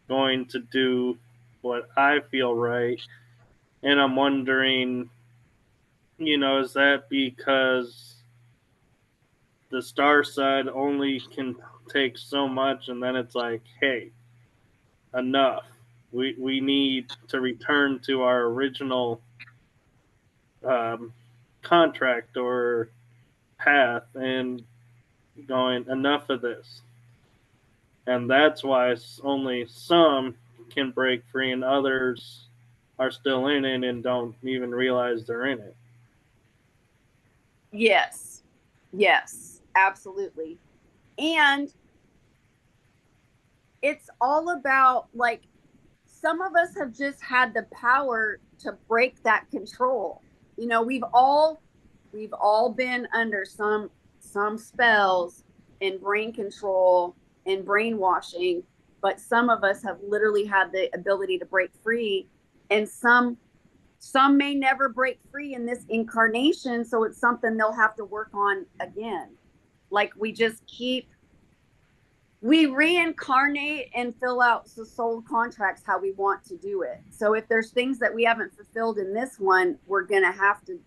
going to do what I feel right. And I'm wondering, is that because the star side only can take so much, and then it's like, hey, enough. We need to return to our original contract or path, and going, enough of this. And that's why only some can break free and others are still in it and don't even realize they're in it. Yes, absolutely. And it's all about, like, some of us have just had the power to break that control. We've all been under some spells and brain control and brainwashing, but some of us have literally had the ability to break free, and some may never break free in this incarnation, so it's something they'll have to work on again. Like, we reincarnate and fill out the soul contracts how we want to do it. So if there's things that we haven't fulfilled in this one, we're gonna have to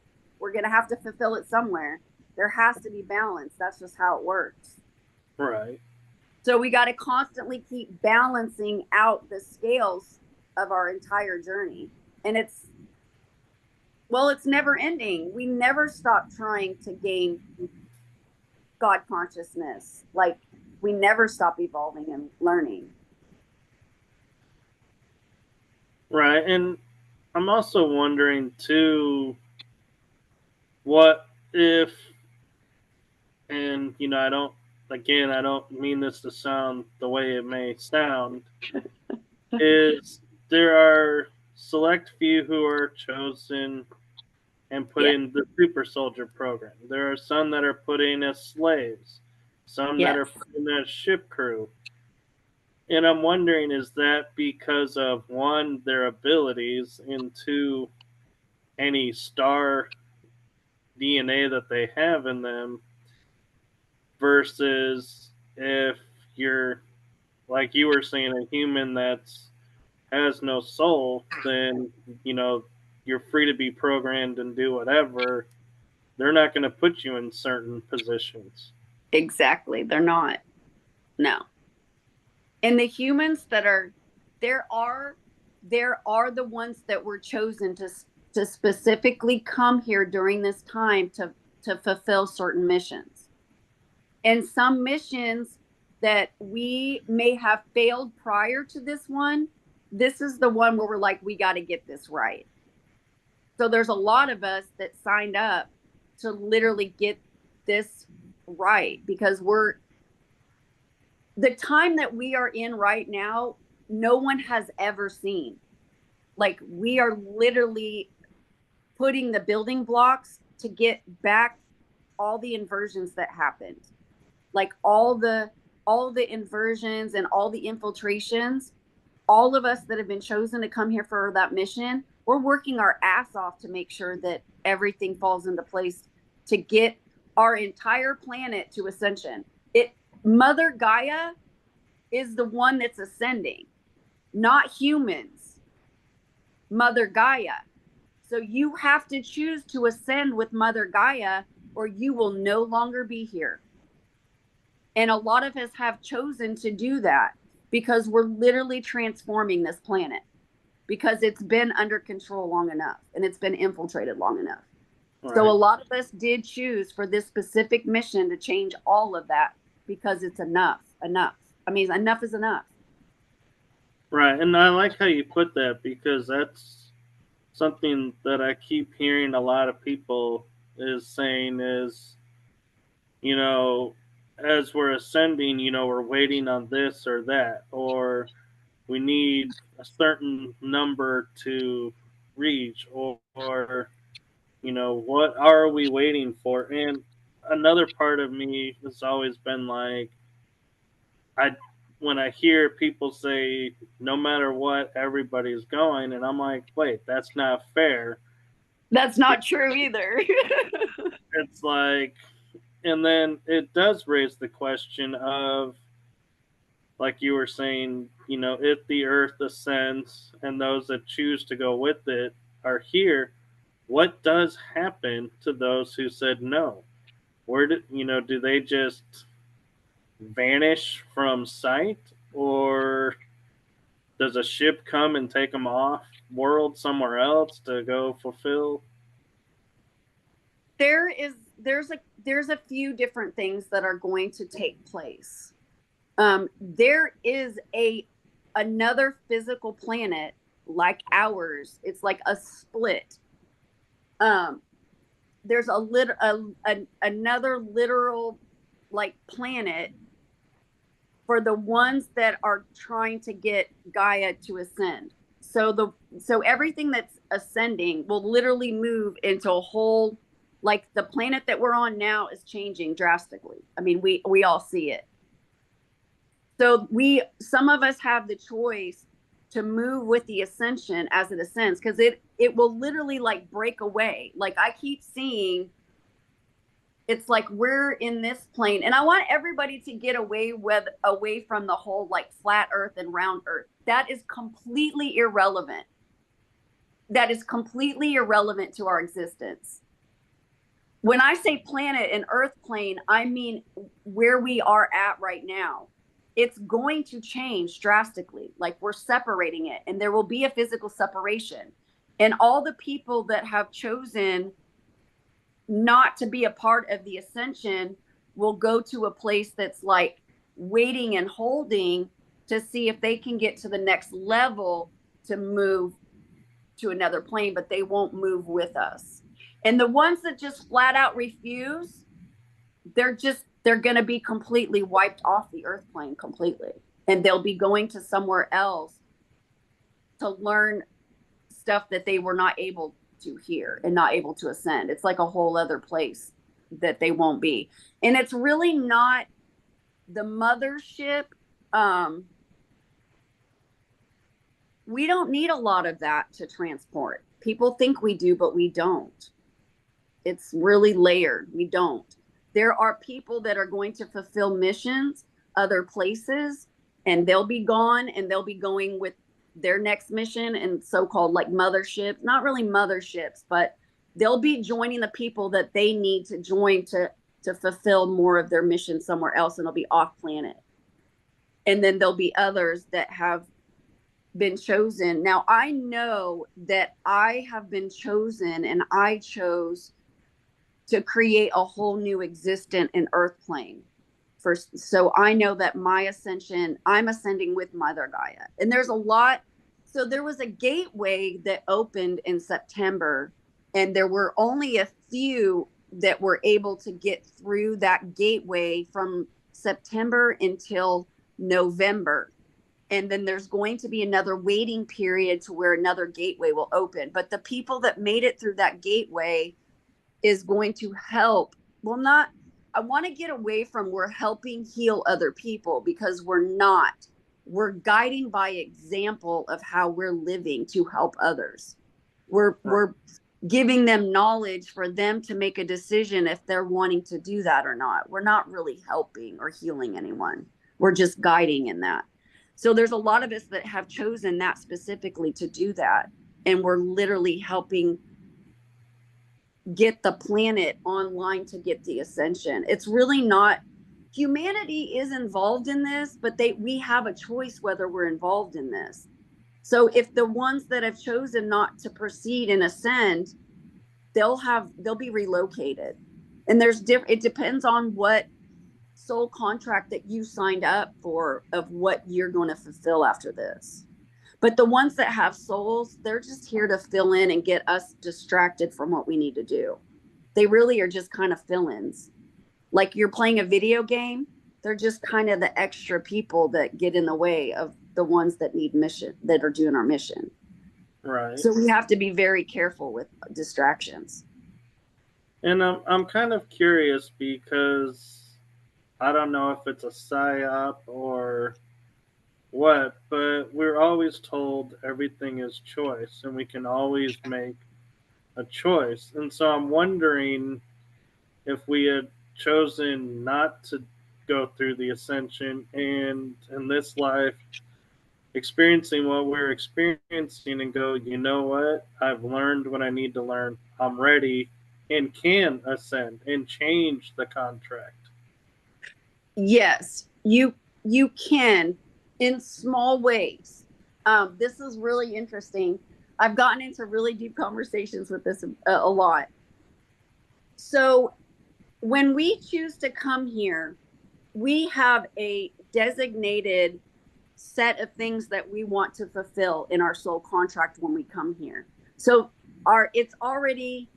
fulfill it somewhere. There has to be balance. That's just how it works. Right. So we got to constantly keep balancing out the scales of our entire journey. And it's never ending. We never stop trying to gain God consciousness. Like, we never stop evolving and learning. Right. And I'm also wondering too, what if, and I don't mean this to sound the way it may sound, is there are select few who are chosen and put Yeah. in the super soldier program. There are some that are put in as slaves, some that Yes. are put in as ship crew. And I'm wondering, is that because of one, their abilities, and two, any star DNA that they have in them, versus if you're, like you were saying, a human that's has no soul, then you're free to be programmed and do whatever. They're not going to put you in certain positions. Exactly. They're not. No. And the humans that are there are there are the ones that were chosen to specifically come here during this time to fulfill certain missions. And some missions that we may have failed prior to this one, this is the one where we're like, we got to get this right. So there's a lot of us that signed up to literally get this right, because we're the time that we are in right now, no one has ever seen. Like, we are literally putting the building blocks to get back all the inversions that happened. Like, all the inversions and all the infiltrations, all of us that have been chosen to come here for that mission, we're working our ass off to make sure that everything falls into place to get our entire planet to ascension. It Mother Gaia is the one that's ascending, not humans. Mother Gaia. So you have to choose to ascend with Mother Gaia, or you will no longer be here. And a lot of us have chosen to do that because we're literally transforming this planet, because it's been under control long enough and it's been infiltrated long enough. Right. So a lot of us did choose for this specific mission to change all of that, because it's enough. Enough. I mean, enough is enough. Right. And I like how you put that, because that's something that I keep hearing a lot of people is saying is, as we're ascending, we're waiting on this or that, or we need a certain number to reach, or what are we waiting for? And another part of me has always been like, I when I hear people say no matter what everybody's going, and I'm like, wait, that's not fair. That's not true either. It's like, and then it does raise the question of, like you were saying, if the earth ascends and those that choose to go with it are here, what does happen to those who said no? Where do they just vanish from sight, or does a ship come and take them off world somewhere else to go fulfill? There's a few different things that are going to take place. There is another physical planet like ours. It's like a split. There's another literal like planet for the ones that are trying to get Gaia to ascend. So everything that's ascending will literally move into a whole, like, the planet that we're on now is changing drastically. I mean, we all see it. So some of us have the choice to move with the ascension as it ascends, because it will literally like break away. Like, I keep seeing, it's like we're in this plane, and I want everybody to get away from the whole like flat earth and round earth. That is completely irrelevant. That is completely irrelevant to our existence. When I say planet and earth plane, I mean where we are at right now. It's going to change drastically. Like, we're separating it, and there will be a physical separation. And all the people that have chosen not to be a part of the ascension will go to a place that's like waiting and holding to see if they can get to the next level to move to another plane, but they won't move with us. And the ones that just flat out refuse, they're going to be completely wiped off the earth plane completely. And they'll be going to somewhere else to learn stuff that they were not able to hear and not able to ascend. It's like a whole other place that they won't be. And it's really not the mothership. We don't need a lot of that to transport. People think we do, but we don't. It's really layered. We don't. There are people that are going to fulfill missions other places, and they'll be gone, and they'll be going with their next mission and so-called like motherships, not really motherships, but they'll be joining the people that they need to join to fulfill more of their mission somewhere else, and they'll be off planet. And then there'll be others that have been chosen. Now, I know that I have been chosen, and I chose to create a whole new existence in earth plane. First, so I know that my ascension, I'm ascending with Mother Gaia. And there's a lot. So there was a gateway that opened in September, and there were only a few that were able to get through that gateway from September until November. And then there's going to be another waiting period to where another gateway will open. But the people that made it through that gateway is going to help. Well, not, I want to get away from we're helping heal other people, because we're not. We're guiding by example of how we're living to help others. We're giving them knowledge for them to make a decision if they're wanting to do that or not. We're not really helping or healing anyone. We're just guiding in that. So there's a lot of us that have chosen that specifically to do that. And we're literally helping get the planet online to get the ascension. It's really not, humanity is involved in this, but we have a choice whether we're involved in this. So if the ones that have chosen not to proceed and ascend, they'll be relocated. And it depends on what soul contract that you signed up for of what you're going to fulfill after this. But the ones that have souls, they're just here to fill in and get us distracted from what we need to do. They really are just kind of fill-ins. Like you're playing a video game, they're just kind of the extra people that get in the way of the ones that need mission, that are doing our mission. Right. So we have to be very careful with distractions. And I'm kind of curious because I don't know if it's a psyop or what, but we're always told everything is choice and we can always make a choice. And so I'm wondering if we had chosen not to go through the ascension and in this life experiencing what we're experiencing and go, you know what? I've learned what I need to learn. I'm ready and can ascend and change the contract. Yes, you can in small ways. This is really interesting. I've gotten into really deep conversations with this a lot. So when we choose to come here, we have a designated set of things that we want to fulfill in our soul contract when we come here. So it's already,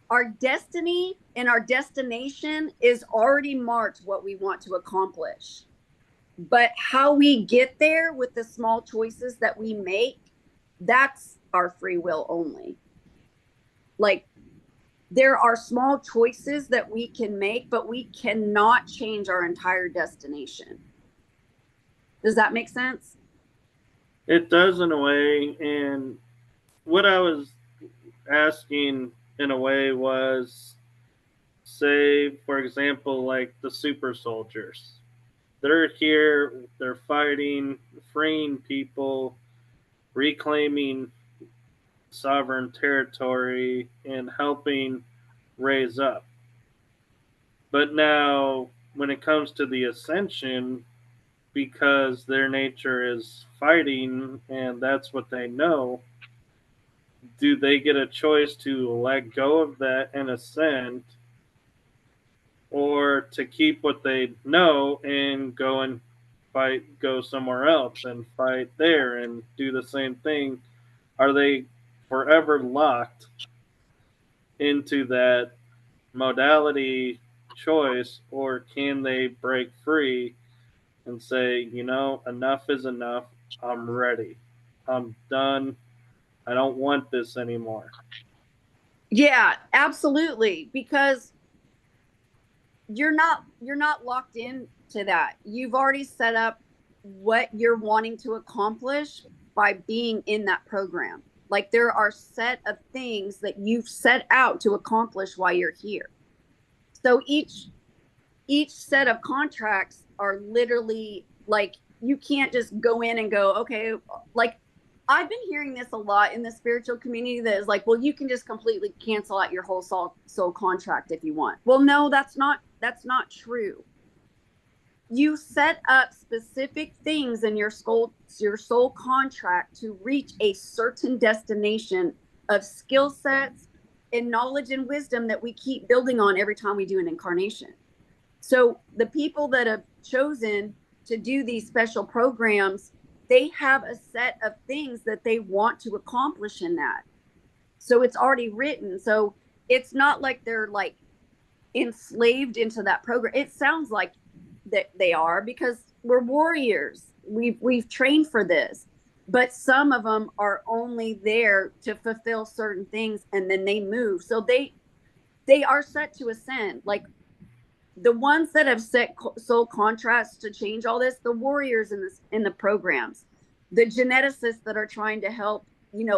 our destiny and our destination is already marked what we want to accomplish. But how we get there with the small choices that we make, that's our free will only. Like, there are small choices that we can make, but we cannot change our entire destination. Does that make sense? It does in a way. And what I was asking in a way was, say, for example, like the super soldiers. They're here, they're fighting, freeing people, reclaiming sovereign territory, and helping raise up. But now, when it comes to the ascension, because their nature is fighting and that's what they know, do they get a choice to let go of that and ascend or to keep what they know and go somewhere else and fight there and do the same thing? Are they forever locked into that modality choice, or can they break free and say, enough is enough. I'm ready. I'm done. I don't want this anymore. Yeah, absolutely. Because you're not locked in to that. You've already set up what you're wanting to accomplish by being in that program. Like there are set of things that you've set out to accomplish while you're here. So each set of contracts are literally like you can't just go in and go, okay, like I've been hearing this a lot in the spiritual community that is like, well, you can just completely cancel out your whole soul contract if you want. Well, no, that's not true. You set up specific things in your soul contract to reach a certain destination of skill sets and knowledge and wisdom that we keep building on every time we do an incarnation. So the people that have chosen to do these special programs, they have a set of things that they want to accomplish in that. So it's already written. So it's not like they're like enslaved into that program. It sounds like that they are because we're warriors. We've trained for this. But some of them are only there to fulfill certain things and then they move. So they are set to ascend. Like the ones that have set soul contracts to change all this, the warriors in the programs, the geneticists that are trying to help,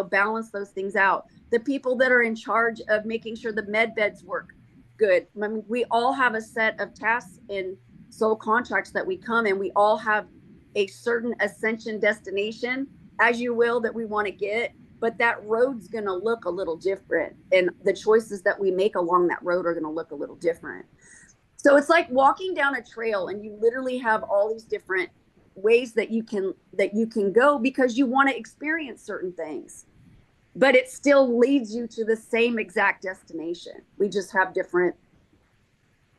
balance those things out, the people that are in charge of making sure the med beds work good. I mean, we all have a set of tasks in soul contracts that we come in. We all have a certain ascension destination, as you will, that we want to get, but that road's going to look a little different, and the choices that we make along that road are going to look a little different. So it's like walking down a trail and you literally have all these different ways that you can go because you want to experience certain things. But it still leads you to the same exact destination. We just have different,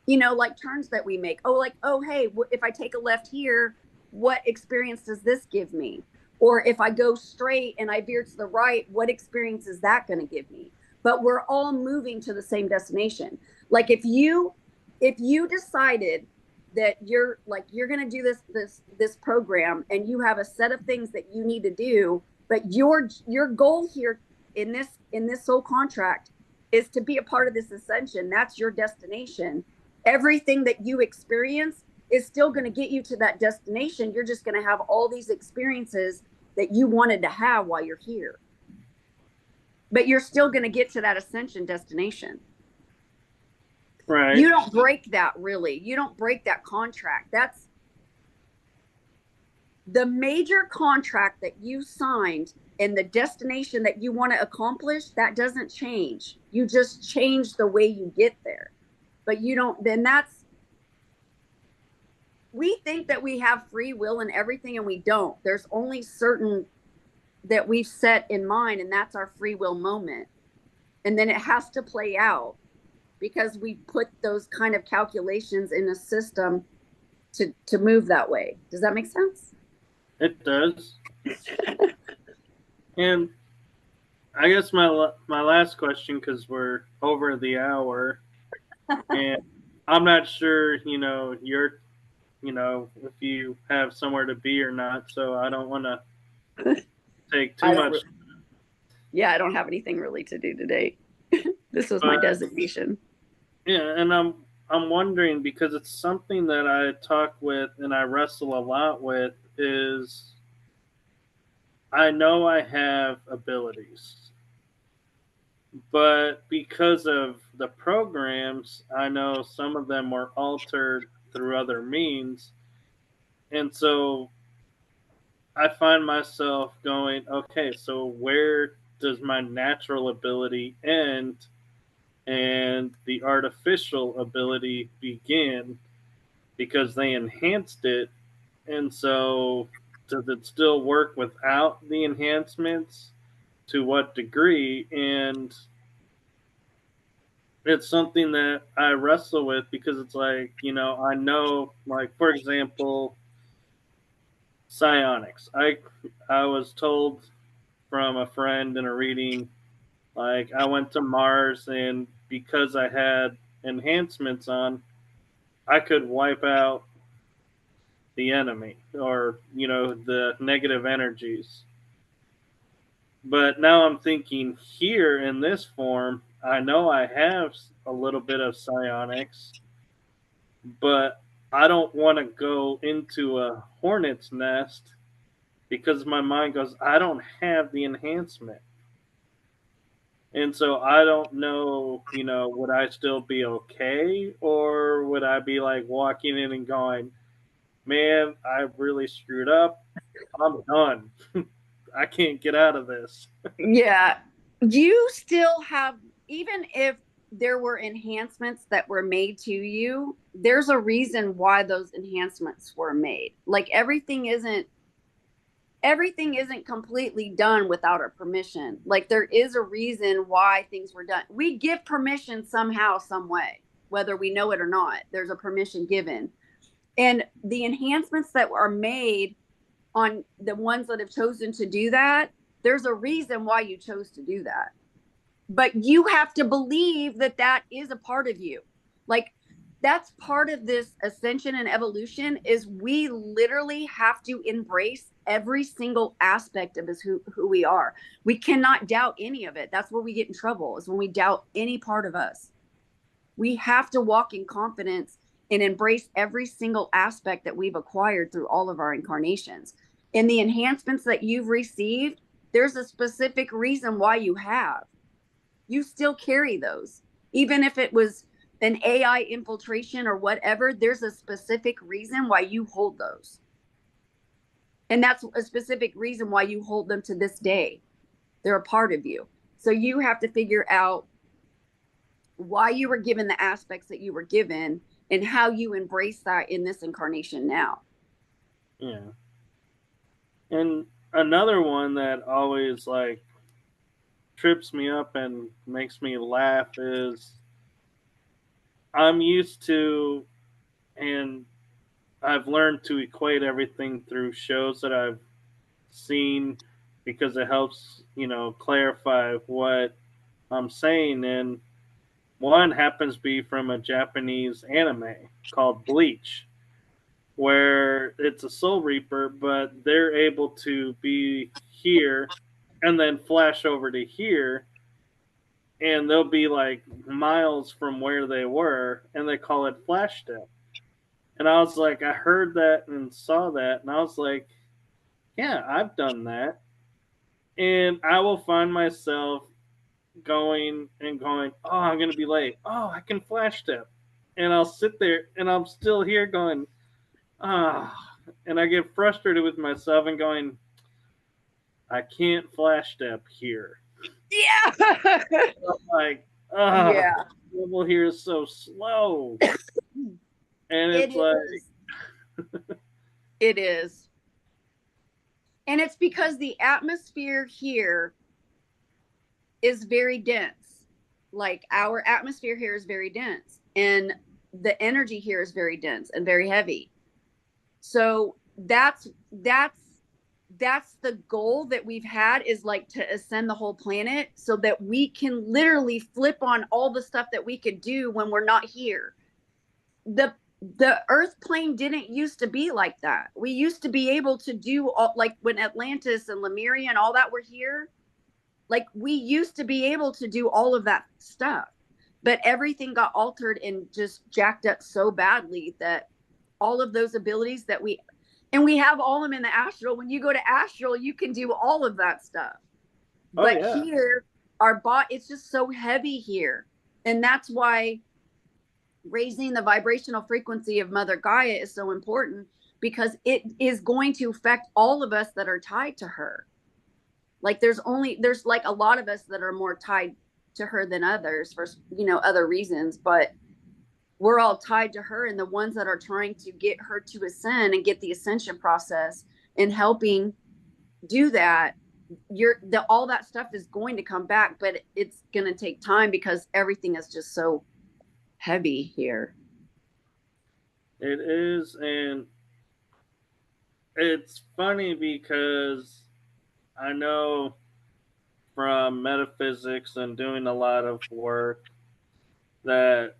like turns that we make. Oh, like, oh, hey, if I take a left here, what experience does this give me? Or if I go straight and I veer to the right, what experience is that going to give me? But we're all moving to the same destination. Like if you decided that you're going to do this program and you have a set of things that you need to do, but your goal here in this soul contract is to be a part of this ascension. That's your destination. Everything that you experience is still going to get you to that destination. You're just going to have all these experiences that you wanted to have while you're here, but you're still going to get to that ascension destination. Right. You don't break that, really. You don't break that contract. That's the major contract that you signed, and the destination that you want to accomplish, that doesn't change. You just change the way you get there. But you don't, then we think that we have free will and everything, and we don't. There's only certain that we've set in mind, and that's our free will moment. And then it has to play out because we put those kind of calculations in a system to move that way. Does that make sense? It does. And I guess my last question, because we're over the hour, and I'm not sure, if you have somewhere to be or not, so I don't want to take too much. Yeah, I don't have anything really to do today. This was my designation. Yeah, and I'm wondering, because it's something that I talk with and I wrestle a lot with, is I know I have abilities, but because of the programs, I know some of them were altered through other means. And so I find myself going, okay, so where does my natural ability end and the artificial ability begin? Because they enhanced it. And so does it still work without the enhancements? To what degree? And it's something that I wrestle with because it's like, I know, like, for example, psionics. I was told from a friend in a reading, like, I went to Mars, and because I had enhancements on, I could wipe out the enemy, or, the negative energies. But now I'm thinking, here in this form, I know I have a little bit of psionics, but I don't want to go into a hornet's nest because my mind goes, I don't have the enhancement. And so I don't know, would I still be okay? Or would I be like walking in and going, man, I really screwed up. I'm done. I can't get out of this. Yeah. You still have, even if there were enhancements that were made to you, there's a reason why those enhancements were made. Like everything isn't completely done without our permission. Like there is a reason why things were done. We give permission somehow, some way, whether we know it or not. There's a permission given. And the enhancements that are made on the ones that have chosen to do that, there's a reason why you chose to do that. But you have to believe that that is a part of you. Like that's part of this ascension and evolution is we literally have to embrace every single aspect of us who we are. We cannot doubt any of it. That's where we get in trouble, is when we doubt any part of us. We have to walk in confidence and embrace every single aspect that we've acquired through all of our incarnations. And the enhancements that you've received, there's a specific reason why you have. You still carry those. Even if it was an AI infiltration or whatever, there's a specific reason why you hold those. And that's a specific reason why you hold them to this day. They're a part of you. So you have to figure out why you were given the aspects that you were given and how you embrace that in this incarnation now. Yeah. And another one that always like trips me up and makes me laugh is I'm used to, and I've learned to equate everything through shows that I've seen because it helps, clarify what I'm saying. And one happens to be from a Japanese anime called Bleach, where it's a soul reaper, but they're able to be here and then flash over to here, and they'll be like miles from where they were, and they call it flash step. And I was like, I heard that and saw that, and I was like, yeah, I've done that. And I will find myself going and going, oh, I'm going to be late. Oh, I can flash step. And I'll sit there and I'm still here going, ah. And I get frustrated with myself and going, I can't flash step here. Yeah. I'm like, ah, Yeah. the level here is so slow. And It it's like, is. It is. And it's because the atmosphere here is very dense. Like our atmosphere here is very dense. And the energy here is very dense and very heavy. So that's the goal that we've had, is like to ascend the whole planet so that we can literally flip on all the stuff that we could do when we're not here. The earth plane didn't used to be like that. We used to be able to do all, like when Atlantis and Lemuria and all that were here, like we used to be able to do all of that stuff, but everything got altered and just jacked up so badly that all of those abilities that we have all of them in the astral. When you go to astral, you can do all of that stuff. oh, But yeah. here, our body, it's just so heavy here. And that's why raising the vibrational frequency of Mother Gaia is so important, because it is going to affect all of us that are tied to her. Like there's like a lot of us that are more tied to her than others for, other reasons, but we're all tied to her. And the ones that are trying to get her to ascend and get the ascension process and helping do that, all that stuff is going to come back, but it's going to take time because everything is just so heavy here. It is, and it's funny because I know from metaphysics and doing a lot of work that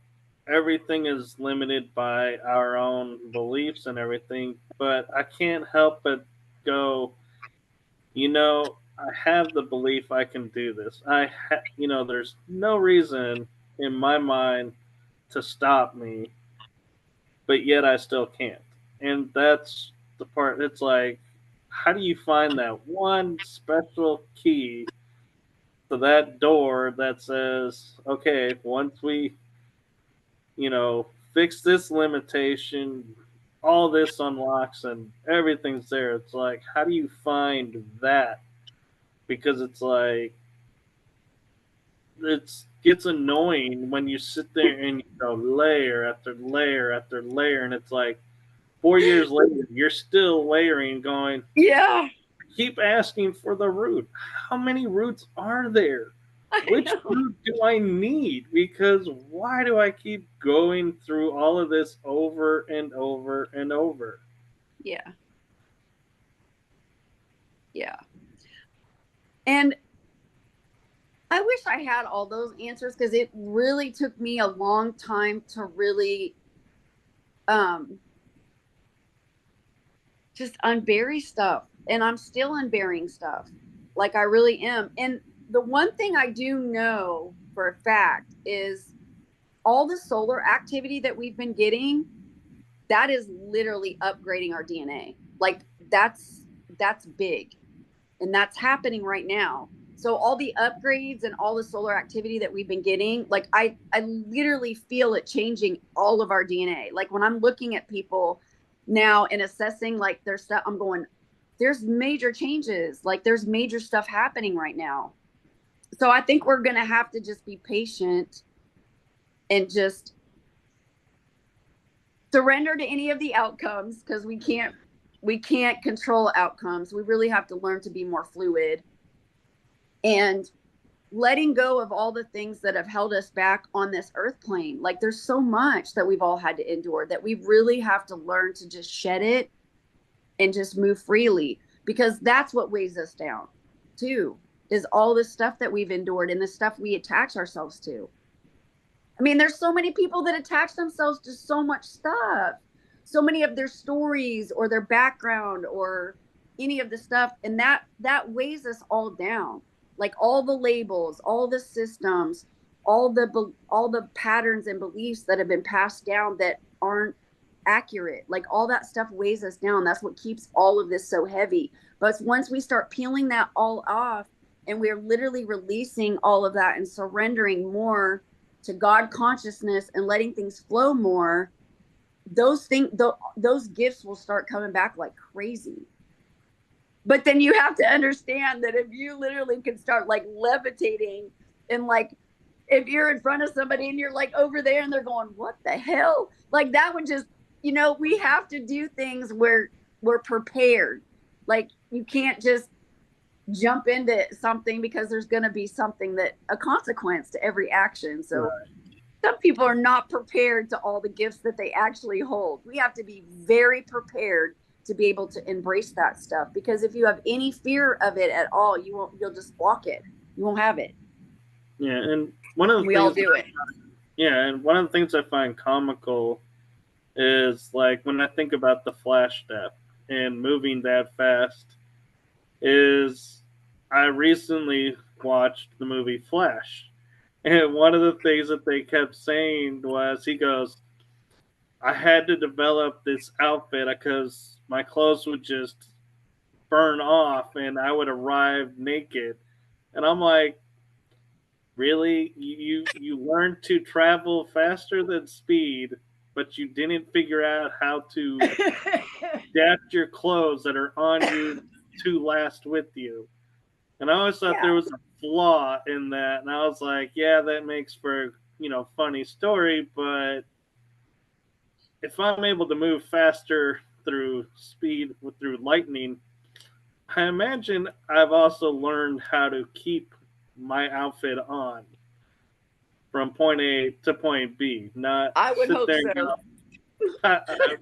everything is limited by our own beliefs and everything, but I can't help but go, I have the belief I can do this. There's no reason in my mind to stop me, but yet I still can't. And that's the part. It's like, how do you find that one special key to that door that says, okay, once we, fix this limitation, all this unlocks and everything's there. It's like, how do you find that? Because it's like, it gets annoying when you sit there and you go layer after layer after layer, and it's like 4 years later, you're still layering, going, yeah, keep asking for the root. How many roots are there? Which root do I need? Because why do I keep going through all of this over and over and over? Yeah. Yeah. And I wish I had all those answers because it really took me a long time to really just unbury stuff. And I'm still unburying stuff. Like I really am. And the one thing I do know for a fact is all the solar activity that we've been getting, that is literally upgrading our DNA. Like that's big. And that's happening right now. So all the upgrades and all the solar activity that we've been getting, like I literally feel it changing all of our DNA. Like when I'm looking at people now and assessing like their stuff, I'm going, there's major changes. Like there's major stuff happening right now. So I think we're going to have to just be patient and just surrender to any of the outcomes because we can't control outcomes. We really have to learn to be more fluid and letting go of all the things that have held us back on this earth plane. Like there's so much that we've all had to endure that we really have to learn to just shed it and just move freely, because that's what weighs us down too, is all the stuff that we've endured and the stuff we attach ourselves to. I mean, there's so many people that attach themselves to so much stuff, so many of their stories or their background or any of the stuff, and that weighs us all down. Like all the labels, all the systems, all the patterns and beliefs that have been passed down that aren't accurate. Like all that stuff weighs us down. That's what keeps all of this so heavy. But once we start peeling that all off and we're literally releasing all of that and surrendering more to God consciousness and letting things flow more, those gifts will start coming back like crazy. But then you have to understand that if you literally can start like levitating and like if you're in front of somebody and you're like over there and they're going, what the hell? Like that would just, we have to do things where we're prepared. Like you can't just jump into something because there's going to be a consequence to every action. So right. Some people are not prepared to all the gifts that they actually hold. We have to be very prepared to be able to embrace that stuff, because if you have any fear of it at all, you'll just block it. You won't have it. Yeah, and one of the we all do it. Yeah, and one of the things I find comical is like when I think about the Flash step and moving that fast, is I recently watched the movie Flash, and one of the things that they kept saying was, he goes, I had to develop this outfit because my clothes would just burn off and I would arrive naked. And I'm like, really? You learned to travel faster than speed, but you didn't figure out how to adapt your clothes that are on you to last with you. And I always thought there was a flaw in that. And I was like, yeah, that makes for, funny story, but if I'm able to move faster through speed, through lightning, I imagine I've also learned how to keep my outfit on from point A to point B, not I would sit hope there so. and go, I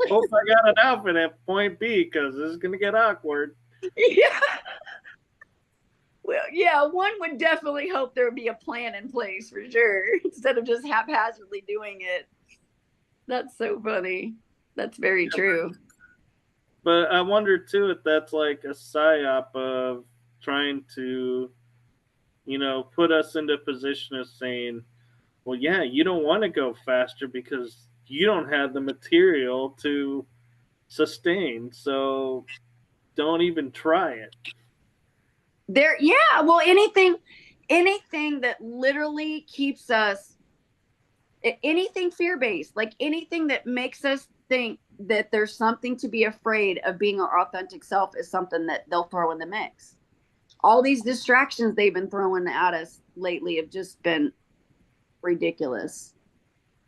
hope I got an outfit at point B because this is going to get awkward. Yeah. Well, yeah, one would definitely hope there would be a plan in place for sure instead of just haphazardly doing it. That's so funny. That's very true. But I wonder too if that's like a psyop of trying to, put us into a position of saying, well, yeah, you don't want to go faster because you don't have the material to sustain. So don't even try it. There, yeah, well, anything that literally keeps us, anything fear based, like anything that makes us think that there's something to be afraid of being our authentic self is something that they'll throw in the mix. All these distractions they've been throwing at us lately have just been ridiculous.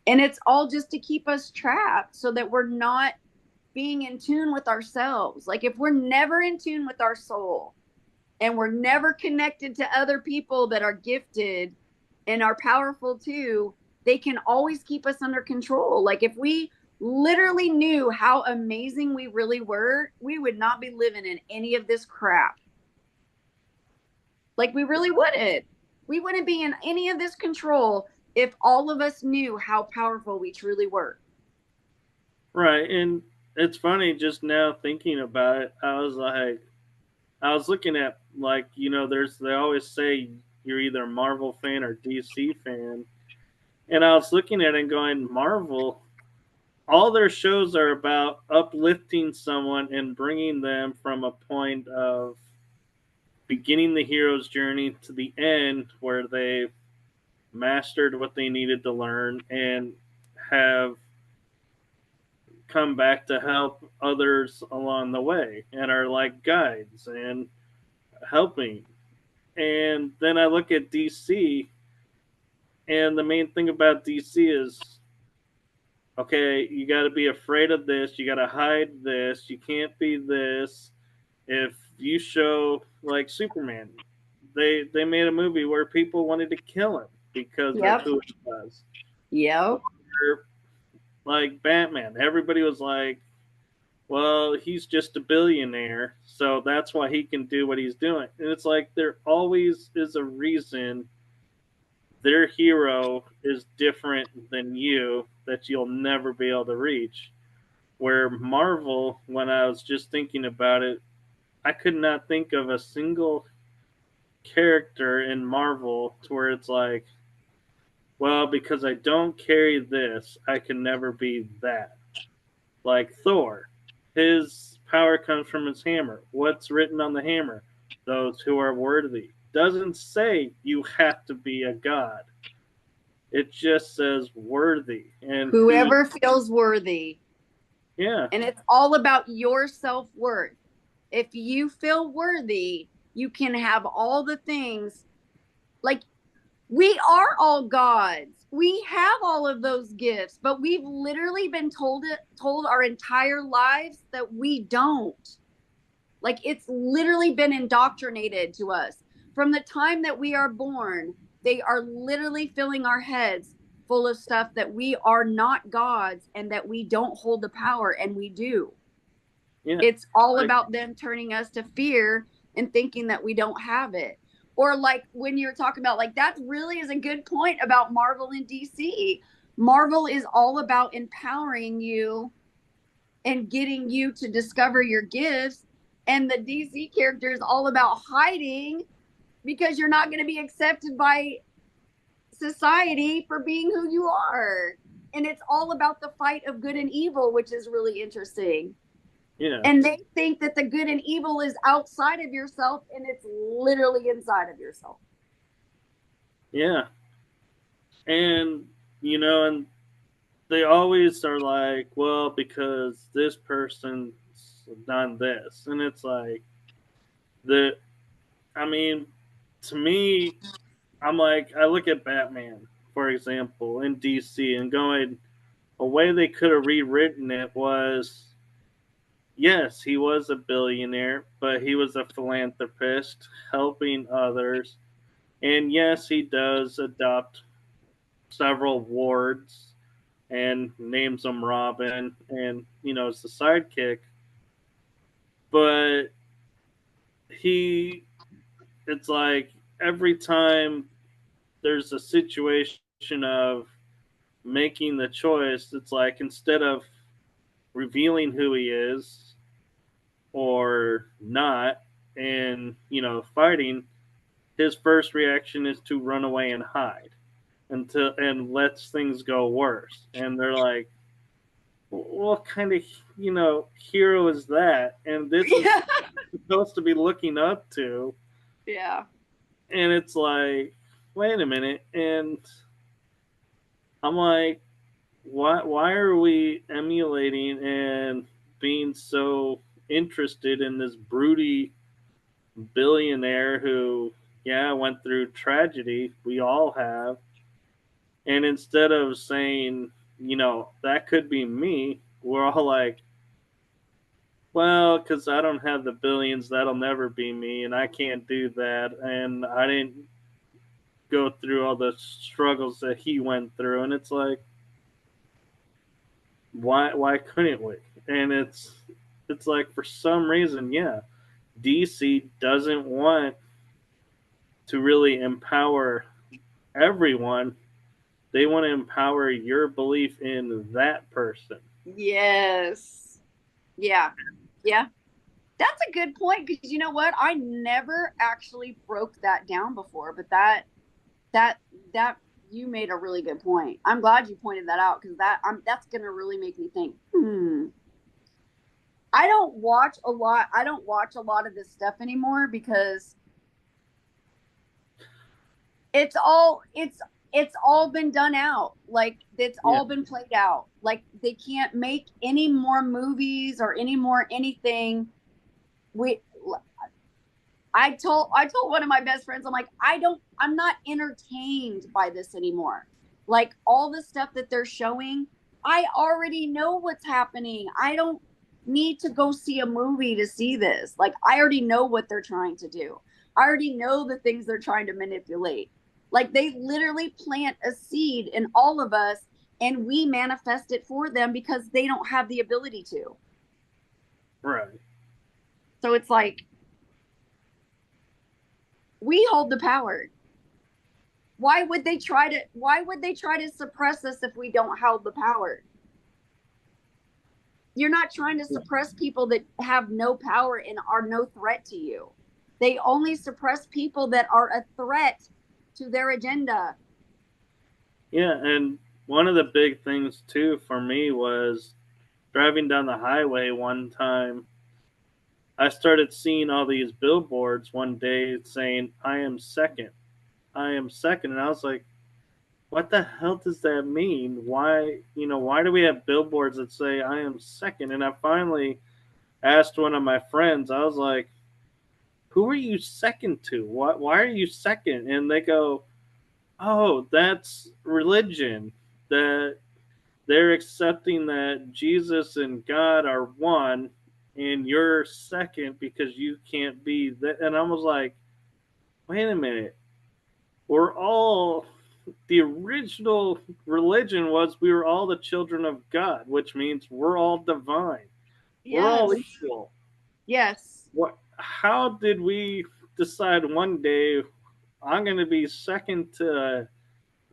And it's all just to keep us trapped so that we're not being in tune with ourselves. Like if we're never in tune with our soul and we're never connected to other people that are gifted and are powerful too, they can always keep us under control. Like if we literally knew how amazing we really were, we would not be living in any of this crap. Like we really wouldn't. We wouldn't be in any of this control if all of us knew how powerful we truly were. Right. And it's funny just now thinking about it. I was looking at, like, they always say you're either a Marvel fan or DC fan. And I was looking at it and going, Marvel, all their shows are about uplifting someone and bringing them from a point of beginning the hero's journey to the end where they've mastered what they needed to learn and have come back to help others along the way and are like guides and helping. And then I look at DC, and the main thing about DC is, okay, you got to be afraid of this, you got to hide this, you can't be this. If you show, like, Superman, they made a movie where people wanted to kill him because of Yep. who he was. Yep. Or, like, Batman, everybody was like, well, he's just a billionaire, so that's why he can do what he's doing. And it's like there always is a reason their hero is different than you that you'll never be able to reach. Where Marvel, when I was just thinking about it, I could not think of a single character in Marvel to where it's like, well, because I don't carry this, I can never be that. Like Thor, his power comes from his hammer. What's written on the hammer? Those who are worthy. Doesn't say you have to be a god. It just says worthy and who's, Whoever feels worthy. yeah. And it's all about your self worth. If you feel worthy, you can have all the things. Like we are all gods. We have all of those gifts, but we've literally been told our entire lives that we don't. Like it's literally been indoctrinated to us. From the time that we are born, they are literally filling our heads full of stuff that we are not gods and that we don't hold the power, and we do. Yeah. It's all Like, about them turning us to fear and thinking that we don't have it. Or like when you're talking about, like, that really is a good point about Marvel and DC. Marvel is all about empowering you and getting you to discover your gifts, and the DC character is all about hiding because you're not going to be accepted by society for being who you are. And it's all about the fight of good and evil, which is really interesting. yeah. And they think that the good and evil is outside of yourself, and it's literally inside of yourself. Yeah. And, and they always are like, well, because this person's done this. And it's like, the, I mean, to me, I'm like, I look at Batman, for example, in DC and going, a way they could have rewritten it was yes, he was a billionaire, but he was a philanthropist helping others. And yes, he does adopt several wards and names them Robin and, is the sidekick. But he, it's like every time there's a situation of making the choice, it's like instead of revealing who he is or not and, fighting, his first reaction is to run away and hide until and lets things go worse. And they're like, what kind of hero is that? And this is Yeah. supposed to be looking up to. Yeah. And it's like, wait a minute. And I'm like, why are we emulating and being so interested in this broody billionaire who, yeah, went through tragedy? We all have. And instead of saying, that could be me, we're all like, well, because I don't have the billions, that'll never be me, and I can't do that, and I didn't go through all the struggles that he went through, and it's like, why couldn't we? And it's like for some reason, yeah, DC doesn't want to really empower everyone. They want to empower your belief in that person. Yes. Yeah. Yeah. That's a good point, because you know what? I never actually broke that down before, but that that you made a really good point. I'm glad you pointed that out, because that's gonna really make me think, I don't watch a lot. I don't watch a lot of this stuff anymore, because it's all been done out. Like, it's Yeah, all been played out. Like, they can't make any more movies or any more anything. We I told one of my best friends, I'm like, I'm not entertained by this anymore. Like, all the stuff that they're showing, I already know what's happening. I don't need to go see a movie to see this. Like, I already know what they're trying to do. I already know the things they're trying to manipulate. Like, they literally plant a seed in all of us, and we manifest it for them because they don't have the ability to. right. So it's like, we hold the power. Why would they try to suppress us if we don't hold the power? You're not trying to suppress people that have no power and are no threat to you. They only suppress people that are a threat to their agenda. Yeah, and one of the big things too for me was driving down the highway one time. I started seeing all these billboards one day saying, I am second. I am second. And I was like, what the hell does that mean? Why do we have billboards that say I am second? And I finally asked one of my friends, I was like, who are you second to? Why are you second? And they go, oh, that's religion. That they're accepting that Jesus and God are one, and you're second because you can't be that. And I was like, wait a minute. We're all, the original religion was we were all the children of God, which means we're all divine. We're all Yes. equal. Yes. How did we decide one day I'm going to be second to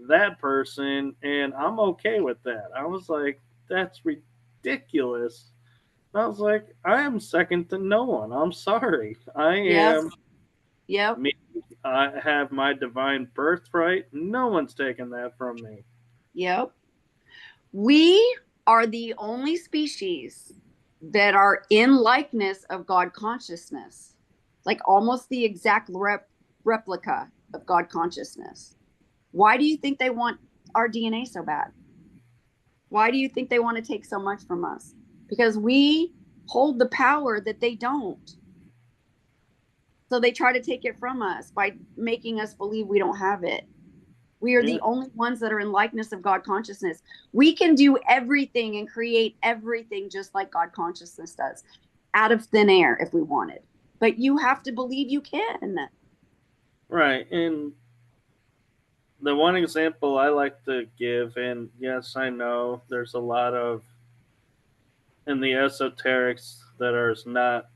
that person and I'm okay with that? I was like, that's ridiculous. I was like, I am second to no one. I'm sorry. I Yes. am Yep. me. I have my divine birthright. No one's taking that from me. Yep. We are the only species that are in likeness of God consciousness, like almost the exact replica of God consciousness. Why do you think they want our DNA so bad? Why do you think they want to take so much from us? Because we hold the power that they don't. So they try to take it from us by making us believe we don't have it. We are Yeah. the only ones that are in likeness of God consciousness. We can do everything and create everything just like God consciousness does. out of thin air if we wanted. But you have to believe you can. Right. And the one example I like to give, and yes, I know there's a lot of in the esoterics that are not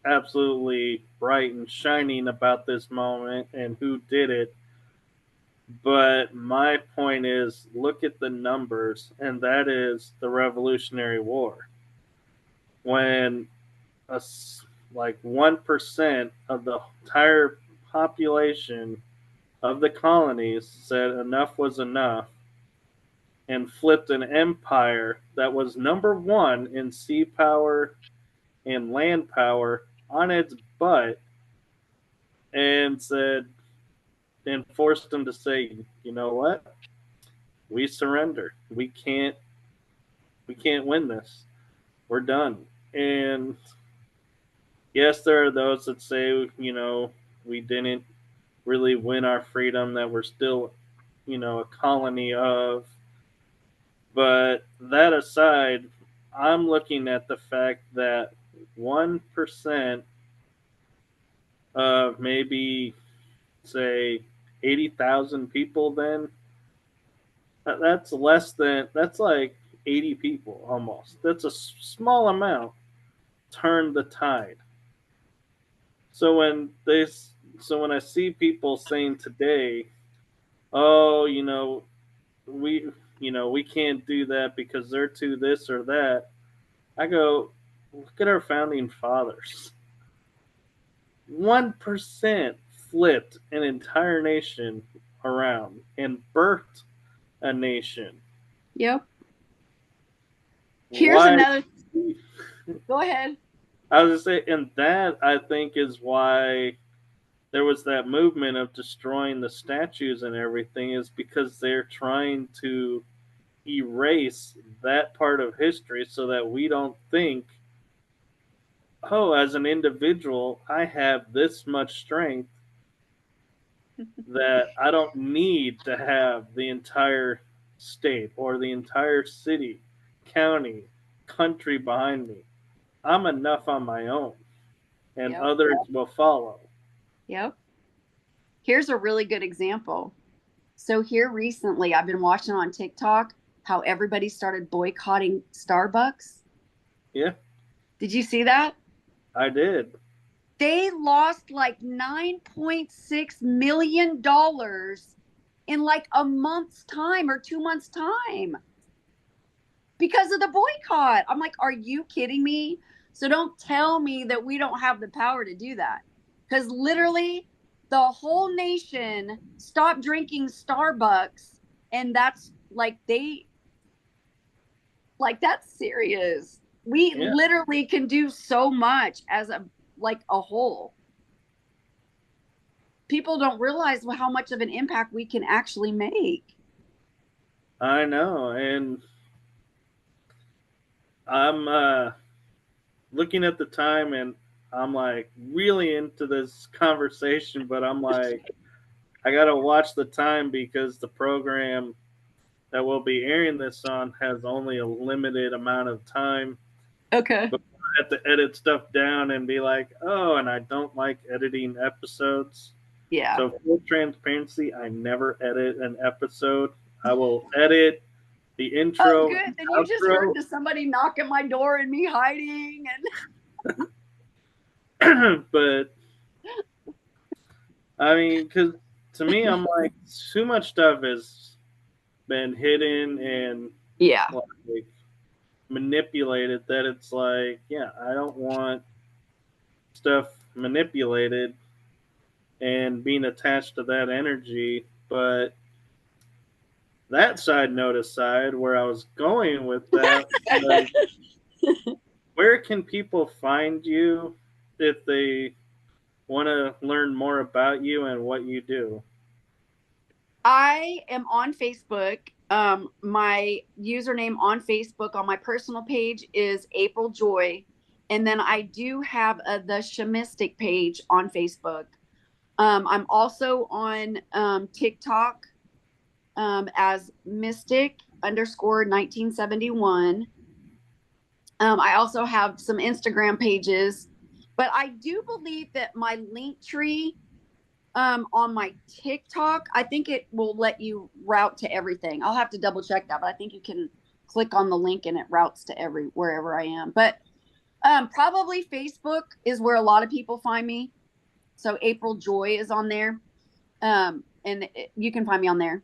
absolutely bright and shining about this moment and who did it. But my point is look at the numbers, and that is the Revolutionary War. When a, like 1% of the entire population of the colonies said enough was enough and flipped an empire that was number one in sea power and land power on its butt and said, and forced them to say, you know what? We surrender. We can't win this. We're done. And yes, there are those that say, we didn't really win our freedom, that we're still, a colony of. But that aside, I'm looking at the fact that 1% of maybe, say, 80,000 people, then that's like 80 people almost. That's a small amount. Turn the tide. So when I see people saying today, oh, we can't do that because they're too this or that, I go, look at our founding fathers. 1% flipped an entire nation around and birthed a nation. Yep. Here's Why? another. Go ahead. I was just saying, and that I think is why there was that movement of destroying the statues and everything, is because they're trying to erase that part of history so that we don't think, oh, as an individual, I have this much strength that I don't need to have the entire state or the entire city, county, country behind me. I'm enough on my own, and Yep. others will follow. Yep. Here's a really good example. So here recently, I've been watching on TikTok how everybody started boycotting Starbucks. Yeah, Did you see that? I did. They lost like $9.6 million in like a month's time or 2 months' time because of the boycott. I'm like, are you kidding me? So don't tell me that we don't have the power to do that. Because literally, the whole nation stopped drinking Starbucks. And that's like, that's serious. We Yeah, literally can do so much as a whole. People don't realize how much of an impact we can actually make. I know. And I'm looking at the time, and I'm like really into this conversation, but I'm like, I got to watch the time because the program that we'll be airing this on has only a limited amount of time. Okay. But I have to edit stuff down and be like, oh, and I don't like editing episodes. Yeah. So, full transparency, I never edit an episode. I will edit the Oh, intro, good. Then you just outro. heard somebody knock at my door and me hiding. But I mean, because to me, I'm like, too much stuff has been hidden and Yeah. like manipulated, that it's like, yeah, I don't want stuff manipulated and being attached to that energy. But that side note aside, where I was going with that was, where can people find you if they want to learn more about you and what you do? I am on Facebook. My username on Facebook on my personal page is Aprille Joy. And then I do have the Shamistic page on Facebook. I'm also on TikTok as Mystic _1971. I also have some Instagram pages, but I do believe that my link tree on my TikTok, I think it will let you route to everything. I'll have to double check that, but I think you can click on the link and it routes to wherever I am. But probably Facebook is where a lot of people find me. So Aprille Joy is on there. And you can find me on there.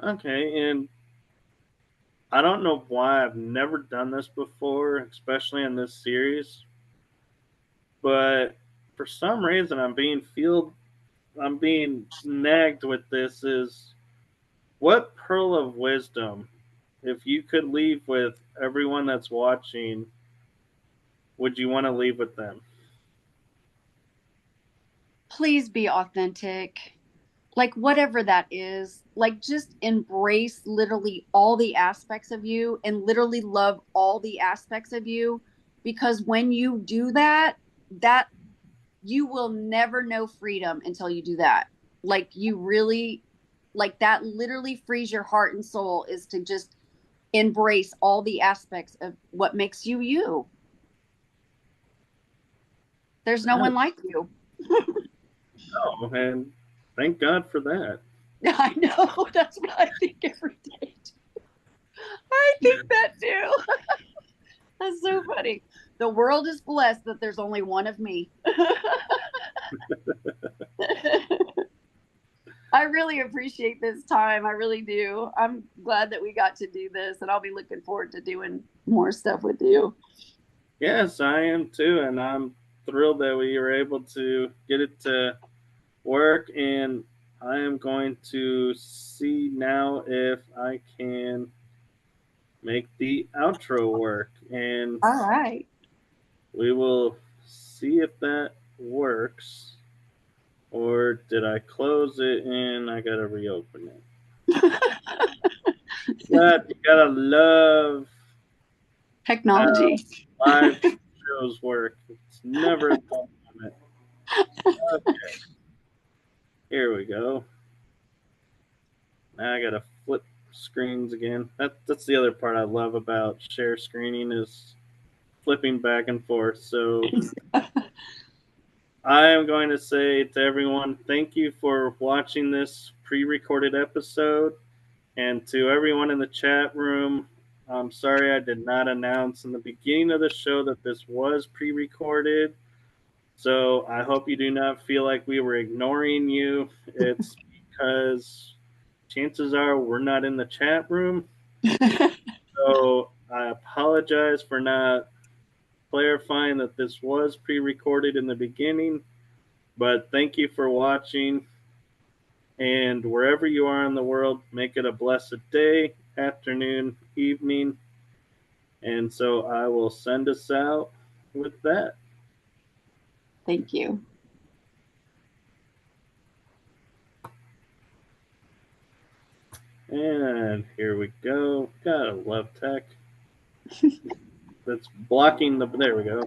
Okay, and I don't know why I've never done this before, especially in this series, but for some reason I'm being nagged with this is what pearl of wisdom, if you could leave with everyone that's watching, would you want to leave with them? Please be authentic. Like whatever that is, like just embrace literally all the aspects of you and literally love all the aspects of you, because when you do that, that you will never know freedom until you do that. Like you really, like that literally frees your heart and soul, is to just embrace all the aspects of what makes you you. There's no one like you. Oh, and thank God for that. I know. That's what I think every day. I think that too. That's so funny. The world is blessed that there's only one of me. I really appreciate this time. I really do. I'm glad that we got to do this, and I'll be looking forward to doing more stuff with you. Yes, I am too, and I'm thrilled that we were able to get it to work. And I am going to see now if I can make the outro work, and All right. we will see if that works. Or did I close it and I gotta reopen it? You gotta love how Technology. live shows work. It's never a dull moment. Okay, here we go. Now I gotta flip screens again. That's the other part I love about share screening is flipping back and forth. So I am going to say to everyone, thank you for watching this pre-recorded episode. And to everyone in the chat room, I'm sorry I did not announce in the beginning of the show that this was pre recorded. So I hope you do not feel like we were ignoring you. It's because chances are we're not in the chat room. So I apologize for not clarifying that this was pre recorded in the beginning. But thank you for watching. And wherever you are in the world, make it a blessed day, afternoon, evening. And so I will send us out with that. Thank you. And here we go. Gotta love tech. That's blocking the. There we go.